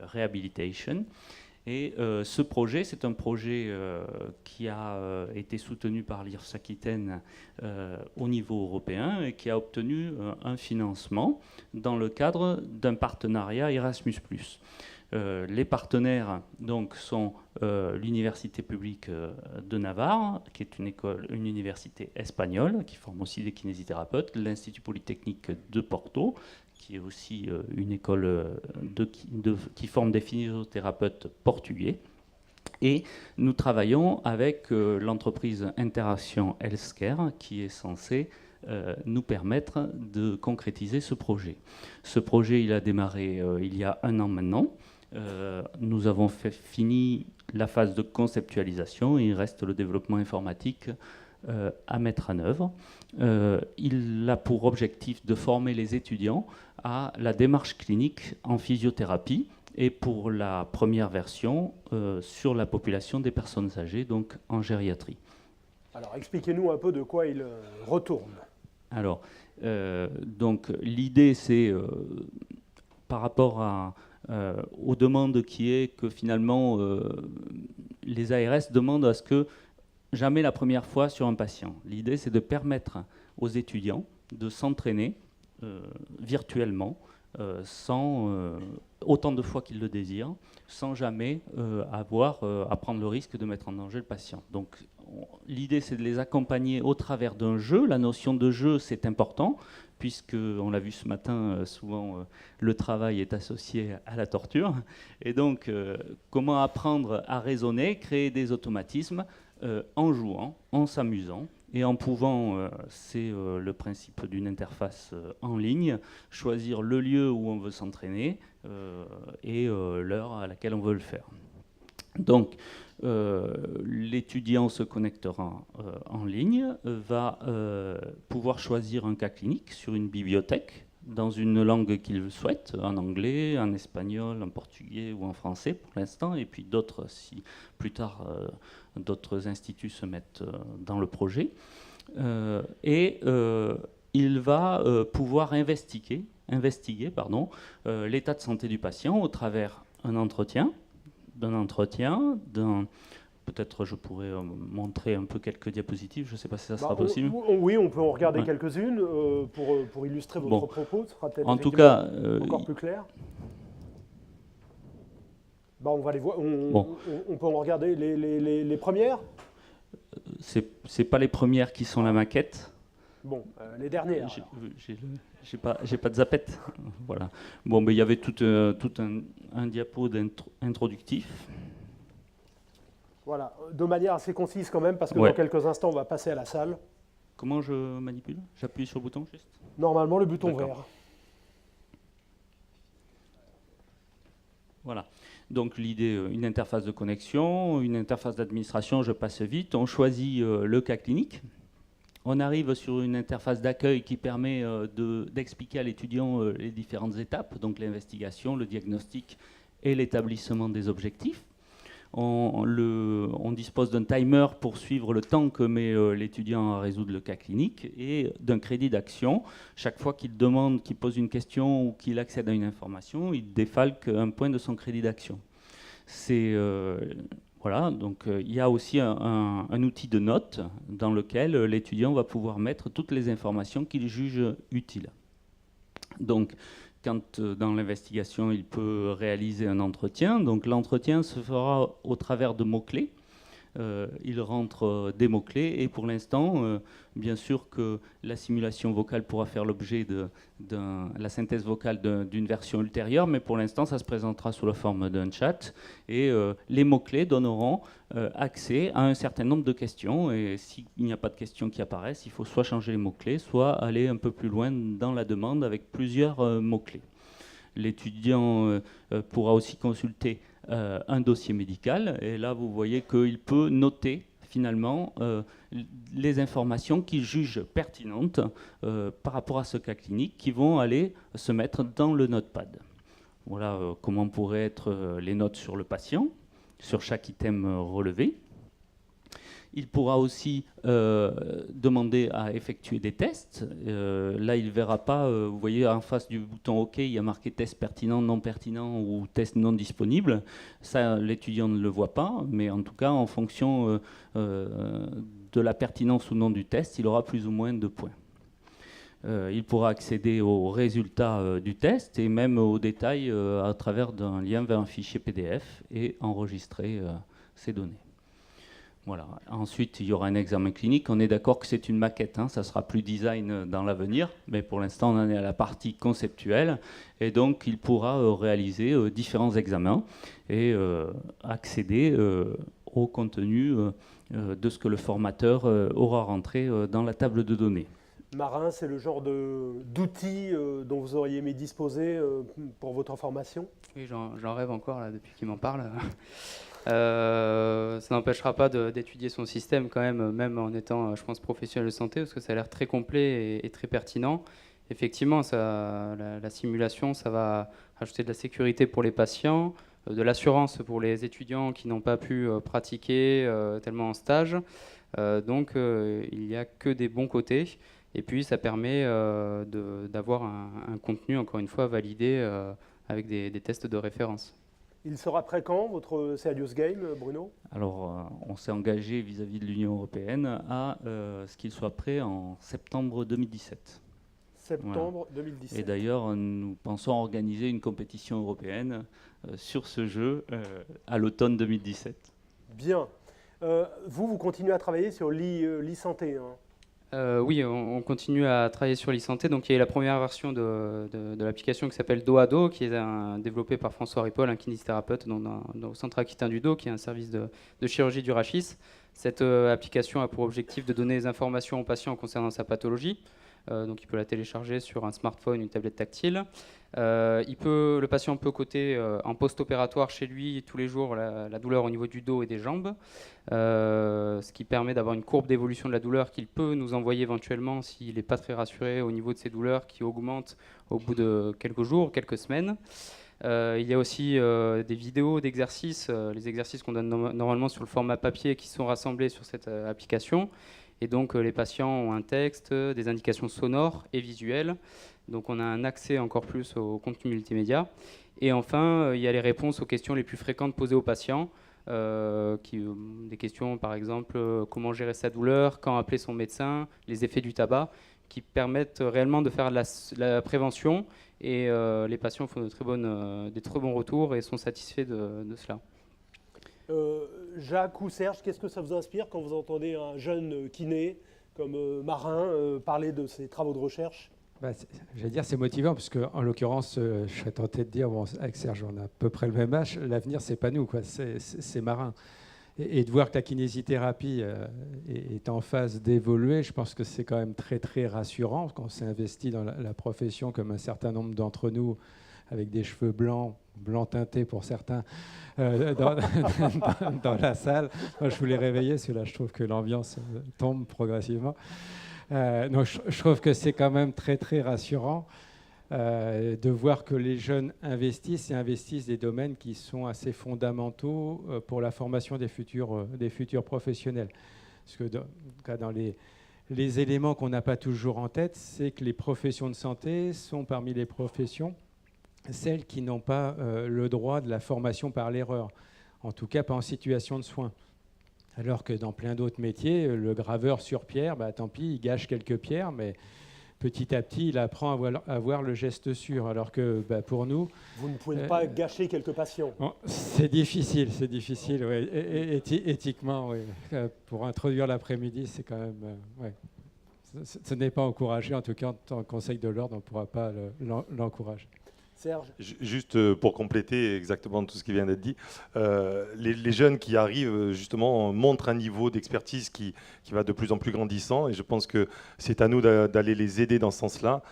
rehabilitation. Et ce projet, c'est un projet qui a été soutenu par l'IRSS Aquitaine au niveau européen et qui a obtenu un financement dans le cadre d'un partenariat Erasmus+. Les partenaires donc, sont l'Université publique de Navarre, qui est une université espagnole, qui forme aussi des kinésithérapeutes, l'Institut polytechnique de Porto, qui est aussi une école qui forme des physiothérapeutes portugais. Et nous travaillons avec l'entreprise Interaction Healthcare, qui est censée nous permettre de concrétiser ce projet. Ce projet, il a démarré il y a 1 an maintenant. Nous avons fini la phase de conceptualisation. Il reste le développement informatique à mettre en œuvre. Il a pour objectif de former les étudiants à la démarche clinique en physiothérapie et pour la première version sur la population des personnes âgées, donc en gériatrie. Alors expliquez-nous un peu de quoi il retourne. Alors, donc l'idée c'est par rapport aux demandes qui est que finalement les ARS demandent à ce que jamais la première fois sur un patient. L'idée, c'est de permettre aux étudiants de s'entraîner virtuellement, autant de fois qu'ils le désirent, sans jamais avoir à prendre le risque de mettre en danger le patient. Donc, l'idée, c'est de les accompagner au travers d'un jeu. La notion de jeu, c'est important, puisque, on l'a vu ce matin, souvent le travail est associé à la torture. Et donc, comment apprendre à raisonner, créer des automatismes en jouant, en s'amusant et en pouvant, c'est le principe d'une interface en ligne, choisir le lieu où on veut s'entraîner et l'heure à laquelle on veut le faire. Donc, l'étudiant se connectera en ligne, va pouvoir choisir un cas clinique sur une bibliothèque dans une langue qu'il souhaite, en anglais, en espagnol, en portugais ou en français pour l'instant, et puis d'autres, si plus tard d'autres instituts se mettent dans le projet. Il va pouvoir investiguer l'état de santé du patient au travers d'un entretien. Peut-être je pourrais montrer un peu quelques diapositives, je ne sais pas si ça sera possible. Oui, on peut en regarder quelques-unes pour illustrer votre propos, ce sera peut-être en tout cas, encore plus clair. On va les voir. On peut en regarder les premières. C'est pas les premières qui sont la maquette. Bon, les dernières. J'ai pas de zapette. Voilà. Bon, mais il y avait tout un diapo introductif. Voilà, de manière assez concise quand même, parce que dans quelques instants, on va passer à la salle. Comment je manipule? J'appuie sur le bouton juste? Normalement, le bouton D'accord. vert. Voilà. Donc l'idée, une interface de connexion, une interface d'administration, je passe vite. On choisit le cas clinique. On arrive sur une interface d'accueil qui permet d'expliquer à l'étudiant les différentes étapes, donc l'investigation, le diagnostic et l'établissement des objectifs. On dispose d'un timer pour suivre le temps que met l'étudiant à résoudre le cas clinique et d'un crédit d'action. Chaque fois qu'il demande, qu'il pose une question ou qu'il accède à une information, il défalque un point de son crédit d'action. Voilà, donc il y a aussi un outil de notes dans lequel l'étudiant va pouvoir mettre toutes les informations qu'il juge utiles. Donc, quand dans l'investigation, il peut réaliser un entretien, donc l'entretien se fera au travers de mots-clés. Il rentre des mots-clés et pour l'instant, bien sûr que la simulation vocale pourra faire l'objet de la synthèse vocale d'une version ultérieure, mais pour l'instant, ça se présentera sous la forme d'un chat et les mots-clés donneront accès à un certain nombre de questions et s'il n'y a pas de questions qui apparaissent, il faut soit changer les mots-clés, soit aller un peu plus loin dans la demande avec plusieurs mots-clés. L'étudiant pourra aussi consulter un dossier médical et là vous voyez qu'il peut noter finalement les informations qu'il juge pertinentes par rapport à ce cas clinique qui vont aller se mettre dans le notepad. Voilà comment pourraient être les notes sur le patient, sur chaque item relevé. Il pourra aussi demander à effectuer des tests. Là, il ne verra pas, vous voyez, en face du bouton OK, il y a marqué test pertinent, non pertinent ou test non disponible. Ça, l'étudiant ne le voit pas, mais en tout cas, en fonction de la pertinence ou non du test, il aura plus ou moins de points. Il pourra accéder aux résultats du test et même aux détails à travers d'un lien vers un fichier PDF et enregistrer ces données. Voilà. Ensuite, il y aura un examen clinique. On est d'accord que c'est une maquette, hein. Ça sera plus design dans l'avenir, mais pour l'instant, on en est à la partie conceptuelle. Et donc, il pourra réaliser différents examens et accéder au contenu de ce que le formateur aura rentré dans la table de données. Marin, c'est le genre d'outils dont vous auriez aimé disposer pour votre formation? Oui, j'en rêve encore là, depuis qu'il m'en parle. Ça n'empêchera pas d'étudier son système quand même en étant, je pense, professionnel de santé, parce que ça a l'air très complet et très pertinent. Effectivement, la simulation, ça va ajouter de la sécurité pour les patients, de l'assurance pour les étudiants qui n'ont pas pu pratiquer tellement en stage. Donc, il n'y a que des bons côtés. Et puis, ça permet d'avoir un contenu, encore une fois, validé avec des tests de référence. Il sera prêt quand, votre Serious Game, Bruno? Alors, on s'est engagé vis-à-vis de l'Union européenne à ce qu'il soit prêt en septembre 2017. Septembre 2017. Et d'ailleurs, nous pensons organiser une compétition européenne sur ce jeu à l'automne 2017. Bien. Vous continuez à travailler sur l'e-santé, hein? Oui, on continue à travailler sur l'e-santé. Donc, il y a la première version de l'application qui s'appelle Dos à Dos, qui est développée par François Ripoll, un kinésithérapeute au Centre Aquitain du Dos, qui est un service de chirurgie du rachis. Cette application a pour objectif de donner des informations aux patients concernant sa pathologie. Donc, il peut la télécharger sur un smartphone, une tablette tactile. Le patient peut coter en post-opératoire chez lui tous les jours la douleur au niveau du dos et des jambes, ce qui permet d'avoir une courbe d'évolution de la douleur qu'il peut nous envoyer éventuellement s'il n'est pas très rassuré au niveau de ces douleurs qui augmentent au bout de quelques jours, quelques semaines. Il y a aussi des vidéos d'exercices, les exercices qu'on donne normalement sur le format papier qui sont rassemblés sur cette application. Et donc les patients ont un texte, des indications sonores et visuelles. Donc on a un accès encore plus au contenu multimédia. Et enfin, il y a les réponses aux questions les plus fréquentes posées aux patients. Des questions par exemple, comment gérer sa douleur, quand appeler son médecin, les effets du tabac, qui permettent réellement de faire la prévention. Et les patients font des très bons retours et sont satisfaits de cela. Jacques ou Serge, qu'est-ce que ça vous inspire quand vous entendez un jeune kiné comme Marin parler de ses travaux de recherche? J'allais dire c'est motivant parce que en l'occurrence, je serais tenté de dire, bon, avec Serge, on a à peu près le même âge. L'avenir, c'est pas nous, quoi. C'est Marin. Et de voir que la kinésithérapie est en phase d'évoluer, je pense que c'est quand même très très rassurant quand on s'est investi dans la profession comme un certain nombre d'entre nous, avec des cheveux blancs teintés pour certains, dans la salle. Moi, je voulais réveiller, parce que là, je trouve que l'ambiance tombe progressivement. Donc, je trouve que c'est quand même très très rassurant de voir que les jeunes investissent des domaines qui sont assez fondamentaux pour la formation des futurs professionnels. Parce que dans les éléments qu'on n'a pas toujours en tête, c'est que les professions de santé sont parmi les professions celles qui n'ont pas le droit de la formation par l'erreur, en tout cas pas en situation de soins. Alors que dans plein d'autres métiers, le graveur sur pierre, tant pis, il gâche quelques pierres, mais petit à petit, il apprend à voir le geste sûr. Alors que pour nous... Vous ne pouvez pas gâcher quelques patients. C'est difficile, ouais. Éthiquement, oui. Pour introduire l'après-midi, c'est quand même... ouais. Ce n'est pas encouragé, en tout cas, en tant que Conseil de l'Ordre, on ne pourra pas l'encourager. Serge. Juste pour compléter exactement tout ce qui vient d'être dit, les jeunes qui arrivent justement montrent un niveau d'expertise qui va de plus en plus grandissant, et je pense que c'est à nous d'aller les aider dans ce sens-là.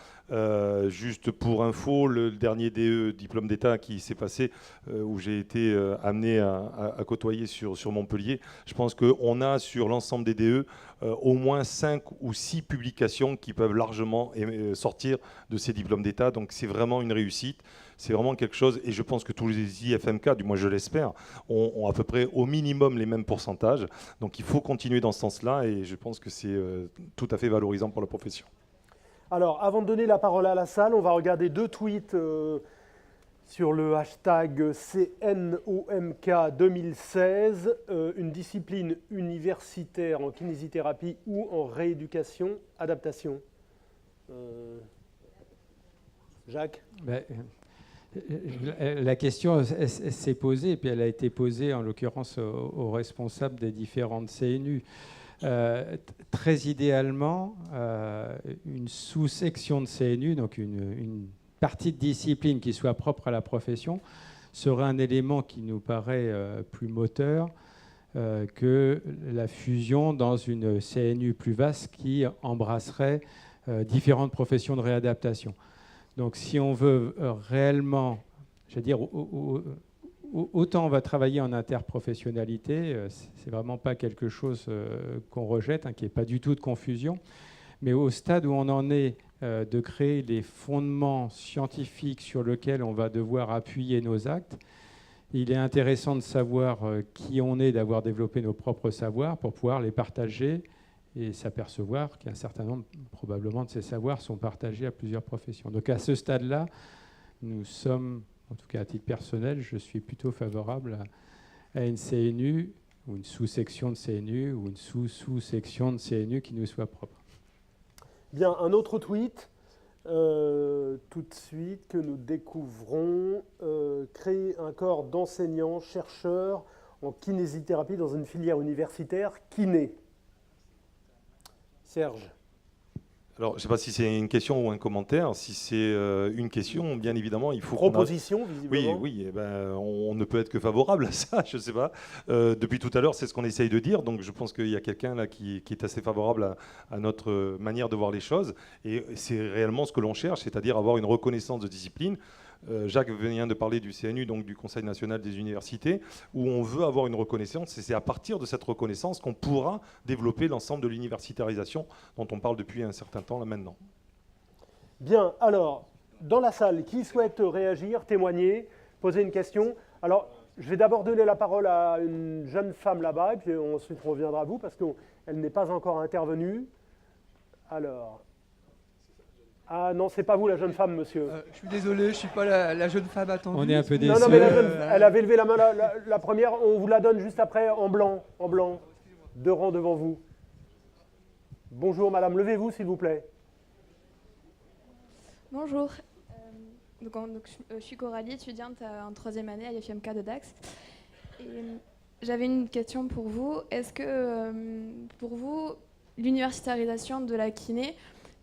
Juste pour info, le dernier DE, diplôme d'État, qui s'est passé, où j'ai été amené à côtoyer sur Montpellier, je pense qu'on a sur l'ensemble des DE au moins 5 ou 6 publications qui peuvent largement sortir de ces diplômes d'État. Donc c'est vraiment une réussite, c'est vraiment quelque chose, et je pense que tous les IFMK, du moins je l'espère, ont à peu près au minimum les mêmes pourcentages. Donc il faut continuer dans ce sens-là, et je pense que c'est tout à fait valorisant pour la profession. Alors, avant de donner la parole à la salle, on va regarder 2 tweets sur le hashtag CNOMK 2016, une discipline universitaire en kinésithérapie ou en rééducation, adaptation. Jacques ? La question s'est posée, et puis elle a été posée en l'occurrence aux responsables des différentes CNU. Très idéalement, une sous-section de CNU, donc une partie de discipline qui soit propre à la profession, serait un élément qui nous paraît plus moteur que la fusion dans une CNU plus vaste qui embrasserait différentes professions de réadaptation. Donc si on veut réellement, je veux dire, autant on va travailler en interprofessionnalité, c'est vraiment pas quelque chose qu'on rejette, qu'il n'y ait pas du tout de confusion, mais au stade où on en est de créer les fondements scientifiques sur lesquels on va devoir appuyer nos actes, il est intéressant de savoir qui on est, d'avoir développé nos propres savoirs pour pouvoir les partager et s'apercevoir qu'un certain nombre, probablement, de ces savoirs sont partagés à plusieurs professions. Donc à ce stade-là, nous sommes, en tout cas à titre personnel, je suis plutôt favorable à une CNU ou une sous-section de CNU ou une sous-section de CNU qui nous soit propre. Bien, un autre tweet, tout de suite, que nous découvrons, créer un corps d'enseignants, chercheurs en kinésithérapie dans une filière universitaire kiné. Serge. Alors, je ne sais pas si c'est une question ou un commentaire. Si c'est une question, bien évidemment, il faut... Proposition, visiblement. Oui, on ne peut être que favorable à ça, je ne sais pas. Depuis tout à l'heure, c'est ce qu'on essaye de dire. Donc, je pense qu'il y a quelqu'un là qui est assez favorable à notre manière de voir les choses. Et c'est réellement ce que l'on cherche, c'est-à-dire avoir une reconnaissance de discipline. Jacques vient de parler du CNU, donc du Conseil national des universités, où on veut avoir une reconnaissance, et c'est à partir de cette reconnaissance qu'on pourra développer l'ensemble de l'universitarisation dont on parle depuis un certain temps là maintenant. Bien, alors, dans la salle, qui souhaite réagir, témoigner, poser une question? Alors, je vais d'abord donner la parole à une jeune femme là-bas, et puis ensuite on reviendra à vous, parce qu'elle n'est pas encore intervenue. Alors... Ah non, c'est pas vous la jeune femme, monsieur. Je suis désolé, je ne suis pas la jeune femme attendue. On est un peu déçus. Non, mais elle avait levé la main la première, on vous la donne juste après en blanc, 2 rangs devant vous. Bonjour madame, levez-vous s'il vous plaît. Bonjour, je suis Coralie, étudiante en 3e année à l'IFMK de Dax. J'avais une question pour vous. Est-ce que pour vous, l'universitarisation de la kiné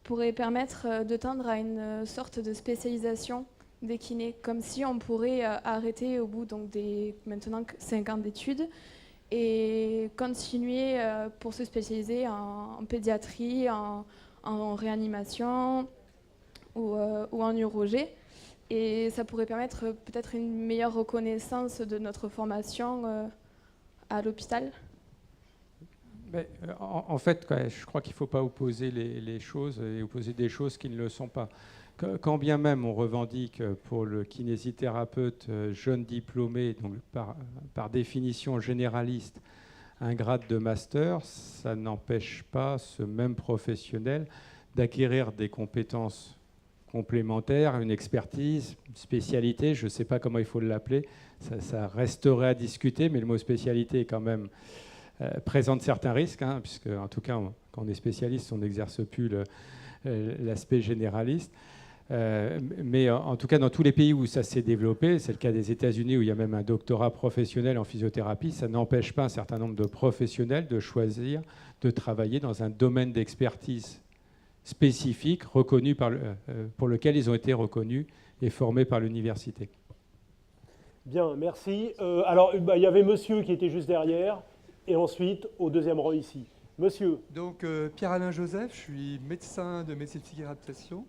pourrait permettre de tendre à une sorte de spécialisation des kinés, comme si on pourrait arrêter au bout des maintenant 5 ans d'études et continuer pour se spécialiser en pédiatrie, en réanimation ou en urologie. Et ça pourrait permettre peut-être une meilleure reconnaissance de notre formation à l'hôpital. Mais, en fait, je crois qu'il ne faut pas opposer les choses et opposer des choses qui ne le sont pas. Quand bien même on revendique pour le kinésithérapeute jeune diplômé, donc par définition généraliste, un grade de master, ça n'empêche pas ce même professionnel d'acquérir des compétences complémentaires, une expertise, une spécialité, je ne sais pas comment il faut l'appeler, ça resterait à discuter, mais le mot spécialité est quand même présente certains risques, hein, puisque en tout cas, quand on est spécialiste, on n'exerce plus l'aspect généraliste. Mais en tout cas, dans tous les pays où ça s'est développé, c'est le cas des États-Unis où il y a même un doctorat professionnel en physiothérapie, ça n'empêche pas un certain nombre de professionnels de choisir de travailler dans un domaine d'expertise spécifique reconnu pour lequel ils ont été reconnus et formés par l'université. Bien, merci. Alors, il y avait monsieur qui était juste derrière, et ensuite, au deuxième rang ici. Monsieur. Donc, Pierre-Alain Joseph, je suis médecin de médecine physique et réadaptation.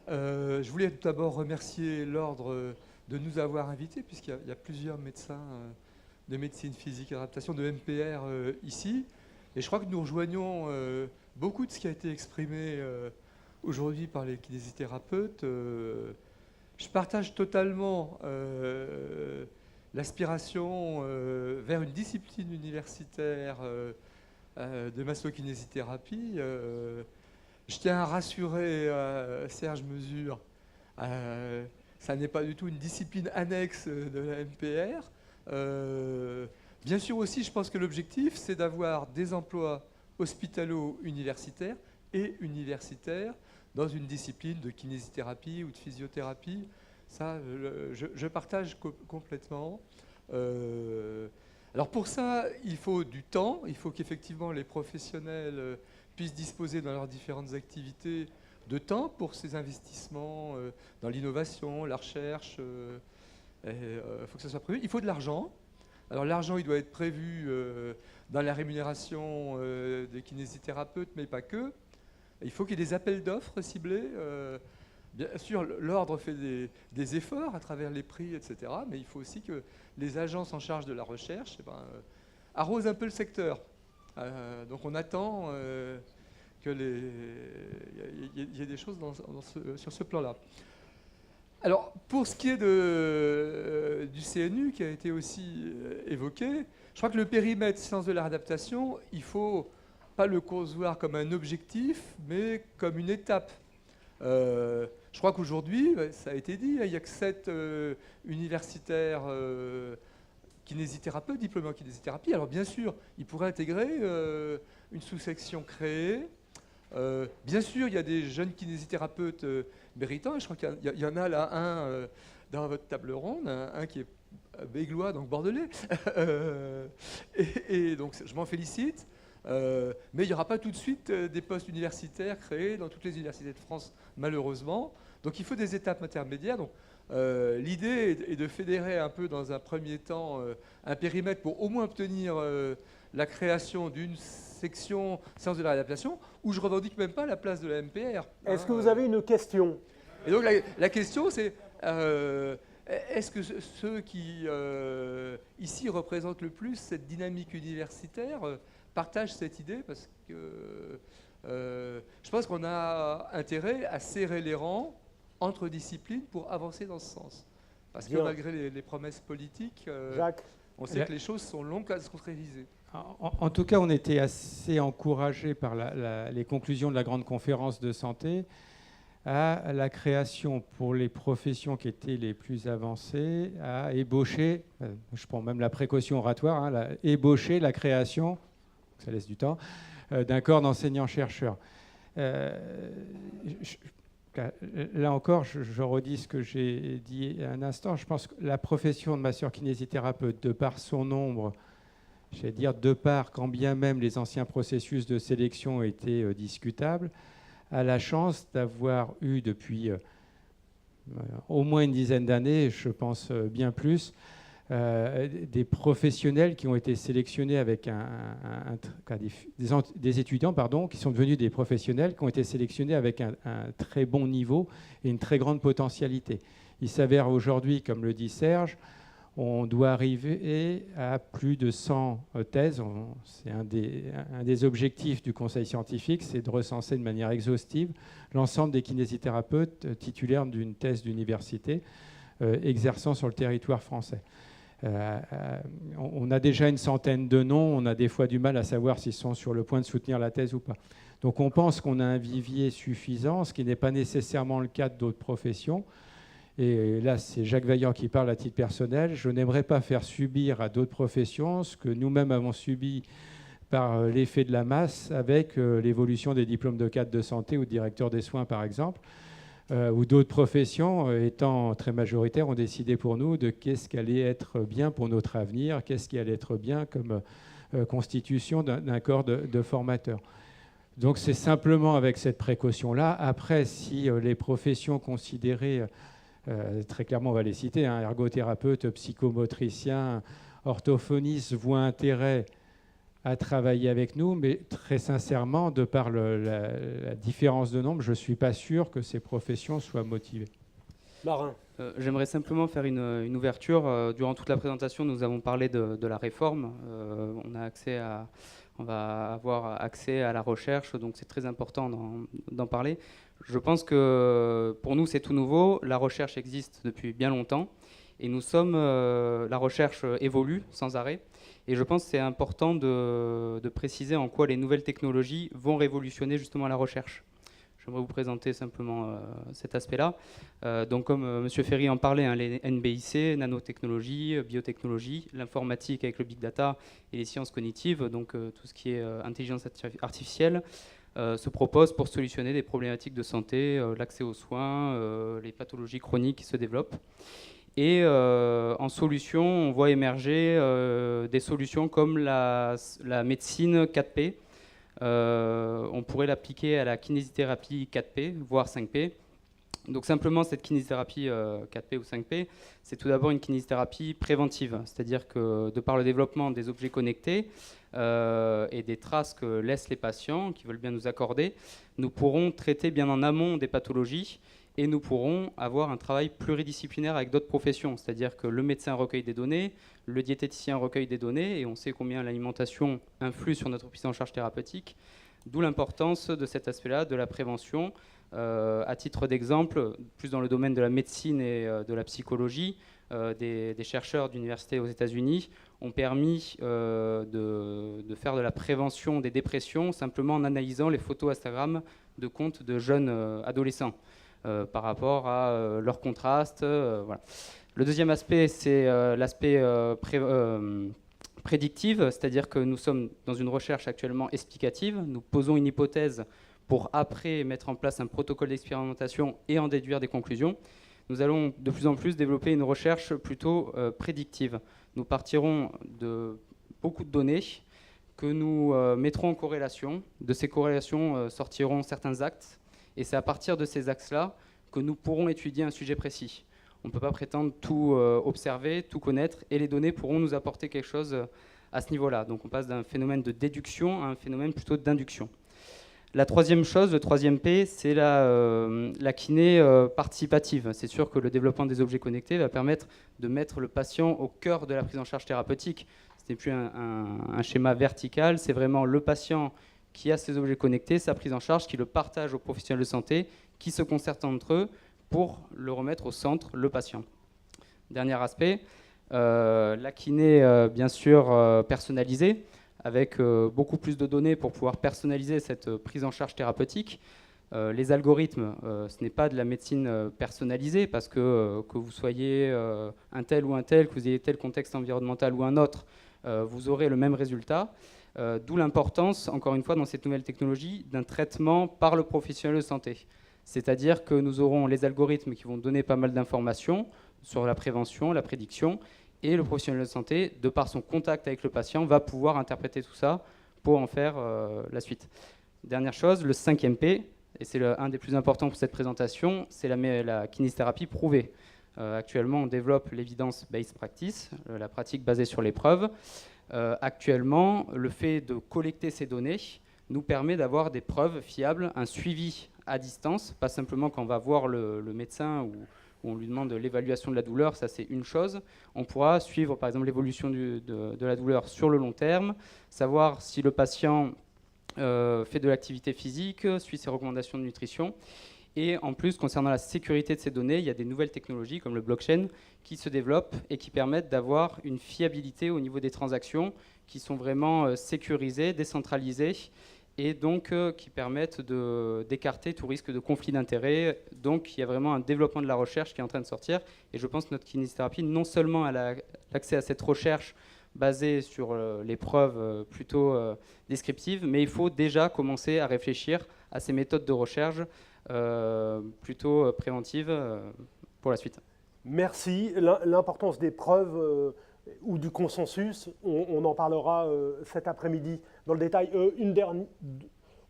Je voulais tout d'abord remercier l'Ordre de nous avoir invités, puisqu'il y a plusieurs médecins de médecine physique et réadaptation, de MPR ici. Et je crois que nous rejoignons beaucoup de ce qui a été exprimé aujourd'hui par les kinésithérapeutes. Je partage totalement l'aspiration vers une discipline universitaire de massokinésithérapie. Je tiens à rassurer Serge Mesure, ça n'est pas du tout une discipline annexe de la MPR. Bien sûr aussi, je pense que l'objectif, c'est d'avoir des emplois hospitalo-universitaires et universitaires dans une discipline de kinésithérapie ou de physiothérapie. Ça, je partage complètement. Alors pour ça, il faut du temps, il faut qu'effectivement les professionnels puissent disposer dans leurs différentes activités de temps pour ces investissements dans l'innovation, la recherche. Il faut que ça soit prévu. Il faut de l'argent. Alors l'argent, il doit être prévu dans la rémunération des kinésithérapeutes, mais pas que. Il faut qu'il y ait des appels d'offres ciblés. Bien sûr, l'Ordre fait des efforts à travers les prix, etc. Mais il faut aussi que les agences en charge de la recherche arrosent un peu le secteur. Donc on attend qu'il y ait des choses sur ce plan-là. Alors, pour ce qui est du CNU, qui a été aussi évoqué, je crois que le périmètre sciences de la réadaptation, il ne faut pas le concevoir comme un objectif, mais comme une étape. Je crois qu'aujourd'hui, ça a été dit, il n'y a que 7 universitaires kinésithérapeutes, diplômés en kinésithérapie. Alors bien sûr, ils pourraient intégrer une sous-section créée. Bien sûr, il y a des jeunes kinésithérapeutes méritants, et je crois qu'il y en a là un dans votre table ronde, un qui est béglois, donc bordelais. Et donc je m'en félicite. Mais il n'y aura pas tout de suite des postes universitaires créés dans toutes les universités de France, malheureusement. Donc il faut des étapes intermédiaires. Donc, l'idée est de fédérer un peu dans un premier temps un périmètre pour au moins obtenir la création d'une section sciences de la réadaptation, où je ne revendique même pas la place de la MPR. Est-ce que vous avez une question? Et donc la question c'est, est-ce que ceux qui ici représentent le plus cette dynamique universitaire partagent cette idée? Parce que je pense qu'on a intérêt à serrer les rangs entre disciplines pour avancer dans ce sens. Parce que malgré les promesses politiques, on sait que les choses sont longues à se concrétiser. En tout cas, on était assez encouragés par les conclusions de la grande conférence de santé à la création pour les professions qui étaient les plus avancées, à ébaucher, je prends même la précaution oratoire, ébaucher la création, ça laisse du temps, d'un corps d'enseignants-chercheurs. Là encore, je redis ce que j'ai dit un instant. Je pense que la profession de masseur-kinésithérapeute, de par son nombre, j'allais dire de par, quand bien même les anciens processus de sélection étaient discutables, a la chance d'avoir eu depuis au moins une dizaine d'années, je pense bien plus, des professionnels qui ont été sélectionnés avec des étudiants qui sont devenus des professionnels qui ont été sélectionnés avec un très bon niveau et une très grande potentialité. Il s'avère aujourd'hui, comme le dit Serge, on doit arriver à plus de 100 thèses. C'est un des objectifs du Conseil scientifique, c'est de recenser de manière exhaustive l'ensemble des kinésithérapeutes titulaires d'une thèse d'université exerçant sur le territoire français. On a déjà une centaine de noms, on a des fois du mal à savoir s'ils sont sur le point de soutenir la thèse ou pas. Donc on pense qu'on a un vivier suffisant, ce qui n'est pas nécessairement le cas d'autres professions. Et là, c'est Jacques Vaillant qui parle à titre personnel. Je n'aimerais pas faire subir à d'autres professions ce que nous-mêmes avons subi par l'effet de la masse avec l'évolution des diplômes de cadre de santé ou de directeur des soins, par exemple, où d'autres professions, étant très majoritaires, ont décidé pour nous de qu'est-ce qui allait être bien pour notre avenir, qu'est-ce qui allait être bien comme constitution d'un corps de formateurs. Donc c'est simplement avec cette précaution-là. Après, si les professions considérées, très clairement on va les citer, ergothérapeutes, psychomotriciens, orthophonistes, voient intérêt à travailler avec nous, mais très sincèrement, de par la différence de nombre, je ne suis pas sûr que ces professions soient motivées. Marin. J'aimerais simplement faire une ouverture. Durant toute la présentation, nous avons parlé de la réforme. On va avoir accès à la recherche, donc c'est très important d'en parler. Je pense que pour nous, c'est tout nouveau. La recherche existe depuis bien longtemps et la recherche évolue sans arrêt. Et je pense que c'est important de préciser en quoi les nouvelles technologies vont révolutionner justement la recherche. J'aimerais vous présenter simplement cet aspect-là. Donc comme M. Ferry en parlait, les NBIC, nanotechnologie, biotechnologie, l'informatique avec le big data et les sciences cognitives, donc tout ce qui est intelligence artificielle, se propose pour solutionner des problématiques de santé, l'accès aux soins, les pathologies chroniques qui se développent. Et en solution, on voit émerger des solutions comme la médecine 4P. On pourrait l'appliquer à la kinésithérapie 4P, voire 5P. Donc simplement, cette kinésithérapie 4P ou 5P, c'est tout d'abord une kinésithérapie préventive. C'est-à-dire que de par le développement des objets connectés et des traces que laissent les patients qui veulent bien nous accorder, nous pourrons traiter bien en amont des pathologies et nous pourrons avoir un travail pluridisciplinaire avec d'autres professions. C'est-à-dire que le médecin recueille des données, le diététicien recueille des données, et on sait combien l'alimentation influe sur notre prise en charge thérapeutique, d'où l'importance de cet aspect-là, de la prévention. À titre d'exemple, plus dans le domaine de la médecine et de la psychologie, des chercheurs d'universités aux États-Unis ont permis de faire de la prévention des dépressions simplement en analysant les photos Instagram de comptes de jeunes adolescents par rapport à leur contraste. Voilà. Le deuxième aspect, c'est l'aspect prédictif, c'est-à-dire que nous sommes dans une recherche actuellement explicative. Nous posons une hypothèse pour après mettre en place un protocole d'expérimentation et en déduire des conclusions. Nous allons de plus en plus développer une recherche plutôt prédictive. Nous partirons de beaucoup de données que nous mettrons en corrélation. De ces corrélations sortiront certains actes, et c'est à partir de ces axes-là que nous pourrons étudier un sujet précis. On ne peut pas prétendre tout observer, tout connaître, et les données pourront nous apporter quelque chose à ce niveau-là. Donc on passe d'un phénomène de déduction à un phénomène plutôt d'induction. La troisième chose, le troisième P, c'est la kiné participative. C'est sûr que le développement des objets connectés va permettre de mettre le patient au cœur de la prise en charge thérapeutique. Ce n'est plus un schéma vertical, c'est vraiment le patient qui a ses objets connectés, sa prise en charge, qui le partage aux professionnels de santé, qui se concertent entre eux pour le remettre au centre, le patient. Dernier aspect, la kiné, bien sûr, personnalisée, avec beaucoup plus de données pour pouvoir personnaliser cette prise en charge thérapeutique. Les algorithmes, ce n'est pas de la médecine personnalisée, parce que vous soyez un tel ou un tel, que vous ayez tel contexte environnemental ou un autre, vous aurez le même résultat. D'où l'importance, encore une fois, dans cette nouvelle technologie, d'un traitement par le professionnel de santé. C'est-à-dire que nous aurons les algorithmes qui vont donner pas mal d'informations sur la prévention, la prédiction, et le professionnel de santé, de par son contact avec le patient, va pouvoir interpréter tout ça pour en faire la suite. Dernière chose, le 5e P, et c'est un des plus importants pour cette présentation, c'est la kinésithérapie prouvée. Actuellement, on développe l'evidence-based practice, la pratique basée sur les preuves. Actuellement, le fait de collecter ces données nous permet d'avoir des preuves fiables, un suivi à distance, pas simplement quand on va voir le médecin ou on lui demande l'évaluation de la douleur, ça c'est une chose. On pourra suivre par exemple l'évolution de la douleur sur le long terme, savoir si le patient fait de l'activité physique, suit ses recommandations de nutrition. Et en plus, concernant la sécurité de ces données, il y a des nouvelles technologies comme le blockchain qui se développent et qui permettent d'avoir une fiabilité au niveau des transactions qui sont vraiment sécurisées, décentralisées et donc qui permettent d'écarter tout risque de conflit d'intérêts. Donc il y a vraiment un développement de la recherche qui est en train de sortir. Et je pense que notre kinésithérapie, non seulement elle a l'accès à cette recherche basée sur les preuves plutôt descriptives, mais il faut déjà commencer à réfléchir à ces méthodes de recherche plutôt préventives pour la suite. Merci. L'importance des preuves ou du consensus, on en parlera cet après-midi dans le détail.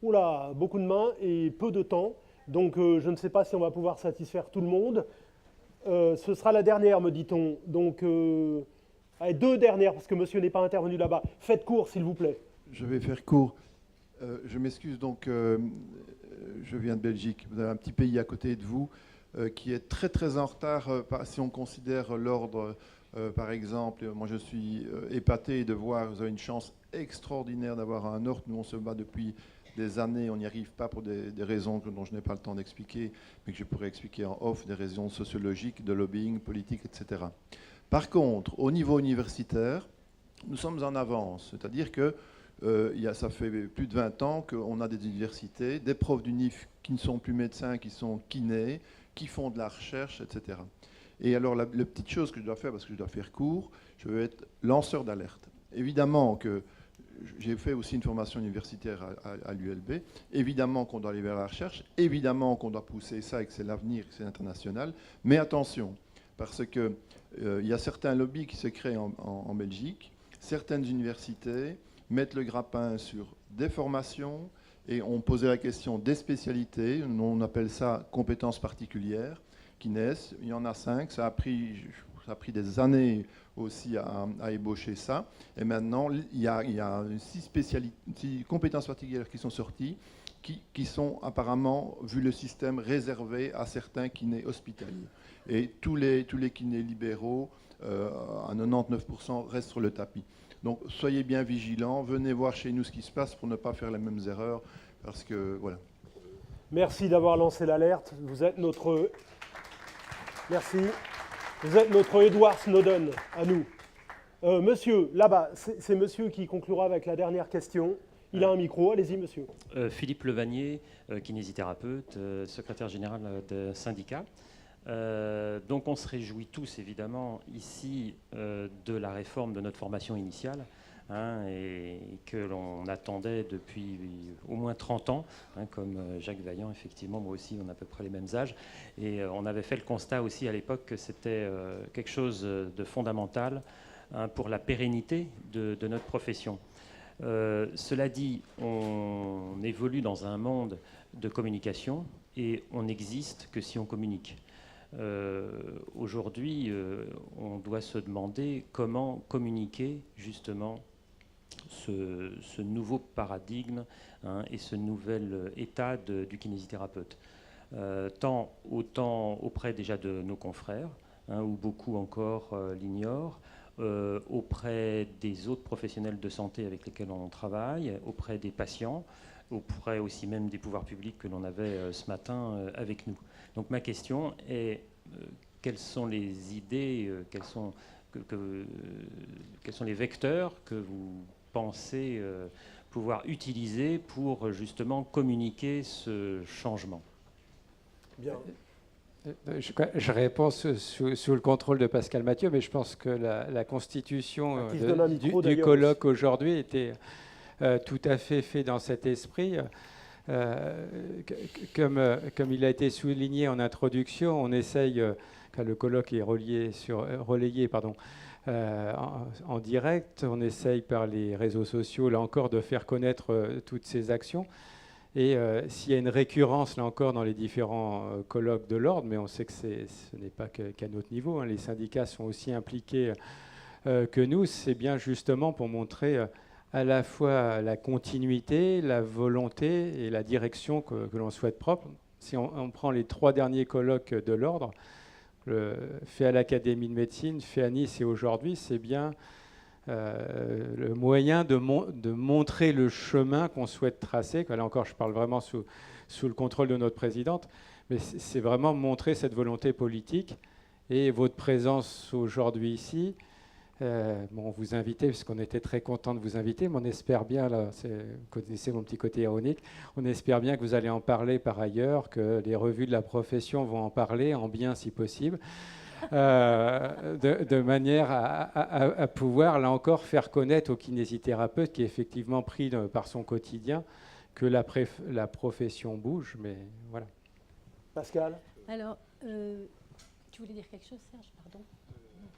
Oula, beaucoup de mains et peu de temps, donc je ne sais pas si on va pouvoir satisfaire tout le monde. Ce sera la dernière, me dit-on. Donc, allez, 2 dernières, parce que monsieur n'est pas intervenu là-bas. Faites court, s'il vous plaît. Je vais faire court. Je m'excuse, donc je viens de Belgique. Vous avez un petit pays à côté de vous qui est très très en retard si on considère l'ordre. Par exemple, moi je suis épaté de voir, vous avez une chance extraordinaire d'avoir un ordre. Nous on se bat depuis des années, on n'y arrive pas pour des raisons dont je n'ai pas le temps d'expliquer, mais que je pourrais expliquer en off, des raisons sociologiques, de lobbying, politique, etc. Par contre, au niveau universitaire, nous sommes en avance, c'est-à-dire que ça fait plus de 20 ans qu'on a des universités, des profs d'UNIF qui ne sont plus médecins, qui sont kinés, qui font de la recherche, etc. Et alors, la petite chose que je dois faire, parce que je dois faire court, je veux être lanceur d'alerte. Évidemment que j'ai fait aussi une formation universitaire à l'ULB. Évidemment qu'on doit aller vers la recherche. Évidemment qu'on doit pousser ça et que c'est l'avenir, que c'est international. Mais attention, parce qu'il y a certains lobbies qui se créent en Belgique. Certaines universités mettent le grappin sur des formations et on posait la question des spécialités. On appelle ça compétences particulières qui naissent. Il y en a 5. Ça a pris des années aussi à ébaucher ça. Et maintenant, il y a 6 compétences particulières qui sont sorties, qui sont apparemment, vu le système, réservées à certains kinés hospitaliers. Et tous les kinés libéraux, à 99%, restent sur le tapis. Donc soyez bien vigilants, venez voir chez nous ce qui se passe pour ne pas faire les mêmes erreurs, parce que voilà. Merci d'avoir lancé l'alerte. Vous êtes notre... Merci. Vous êtes notre Edward Snowden, à nous. Monsieur, là-bas, c'est monsieur qui conclura avec la dernière question. Il a un micro, allez-y monsieur. Philippe Levanier, kinésithérapeute, secrétaire général de syndicat. Donc on se réjouit tous évidemment ici de la réforme de notre formation initiale, et que l'on attendait depuis au moins 30 ans, comme Jacques Vaillant, effectivement, moi aussi, on a à peu près les mêmes âges, et on avait fait le constat aussi à l'époque que c'était quelque chose de fondamental pour la pérennité de notre profession. Cela dit, on évolue dans un monde de communication et on n'existe que si on communique. Aujourd'hui, on doit se demander comment communiquer justement ce nouveau paradigme et ce nouvel état du kinésithérapeute. Autant auprès déjà de nos confrères, où beaucoup encore l'ignorent, auprès des autres professionnels de santé avec lesquels on travaille, auprès des patients, auprès aussi même des pouvoirs publics que l'on avait ce matin avec nous. Donc ma question est, quelles sont les idées, quels sont les vecteurs que vous pensez pouvoir utiliser pour justement communiquer ce changement? Bien. Je réponds sous le contrôle de Pascal Mathieu, mais je pense que la constitution du colloque aujourd'hui était tout à fait dans cet esprit. Comme il a été souligné en introduction, on essaye, quand le colloque est relayé en direct, on essaye par les réseaux sociaux, là encore, de faire connaître toutes ces actions. Et s'il y a une récurrence, là encore, dans les différents colloques de l'ordre, mais on sait que ce n'est pas qu'à notre niveau, hein, les syndicats sont aussi impliqués que nous, c'est bien justement pour montrer à la fois la continuité, la volonté et la direction que l'on souhaite propre. Si on prend les 3 derniers colloques de l'ordre, fait à l'Académie de médecine, fait à Nice et aujourd'hui, c'est bien le moyen de montrer le chemin qu'on souhaite tracer. Là encore, je parle vraiment sous le contrôle de notre présidente, mais c'est vraiment montrer cette volonté politique. Et votre présence aujourd'hui ici, bon, vous invitez, parce qu'on était très content de vous inviter, mais on espère bien, là, vous connaissez mon petit côté ironique, on espère bien que vous allez en parler par ailleurs, que les revues de la profession vont en parler, en bien si possible, de manière à pouvoir, là encore, faire connaître au kinésithérapeute qui est effectivement pris par son quotidien que la profession bouge, mais voilà. Pascal ? Alors, tu voulais dire quelque chose, Serge, pardon ?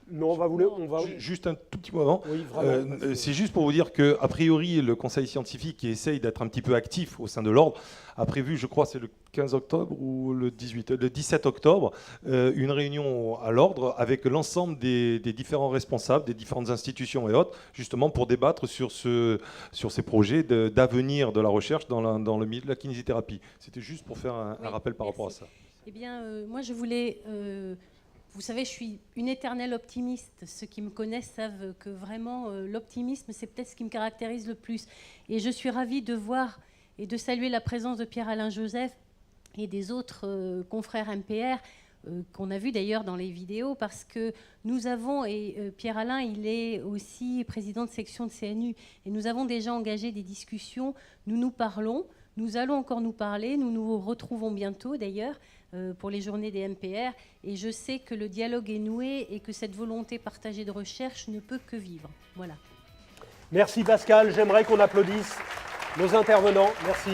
Non, on va... Juste un tout petit mot avant. Oui, vraiment, c'est juste pour vous dire qu'a priori, le conseil scientifique qui essaye d'être un petit peu actif au sein de l'ordre a prévu, je crois, c'est le 15 octobre ou le 17 octobre, une réunion à l'ordre avec l'ensemble des différents responsables, des différentes institutions et autres, justement pour débattre sur ces projets d'avenir de la recherche dans le milieu de la kinésithérapie. C'était juste pour faire un rappel par rapport à ça. Eh bien, moi, je voulais... Vous savez, je suis une éternelle optimiste. Ceux qui me connaissent savent que vraiment, l'optimisme, c'est peut-être ce qui me caractérise le plus. Et je suis ravie de voir et de saluer la présence de Pierre-Alain Joseph et des autres confrères MPR qu'on a vus d'ailleurs dans les vidéos, parce que nous avons, et Pierre-Alain, il est aussi président de section de CNU, et nous avons déjà engagé des discussions, nous nous parlons, nous allons encore nous parler, nous nous retrouvons bientôt d'ailleurs, pour les journées des MPR, et je sais que le dialogue est noué et que cette volonté partagée de recherche ne peut que vivre. Voilà. Merci Pascal, j'aimerais qu'on applaudisse nos intervenants. Merci.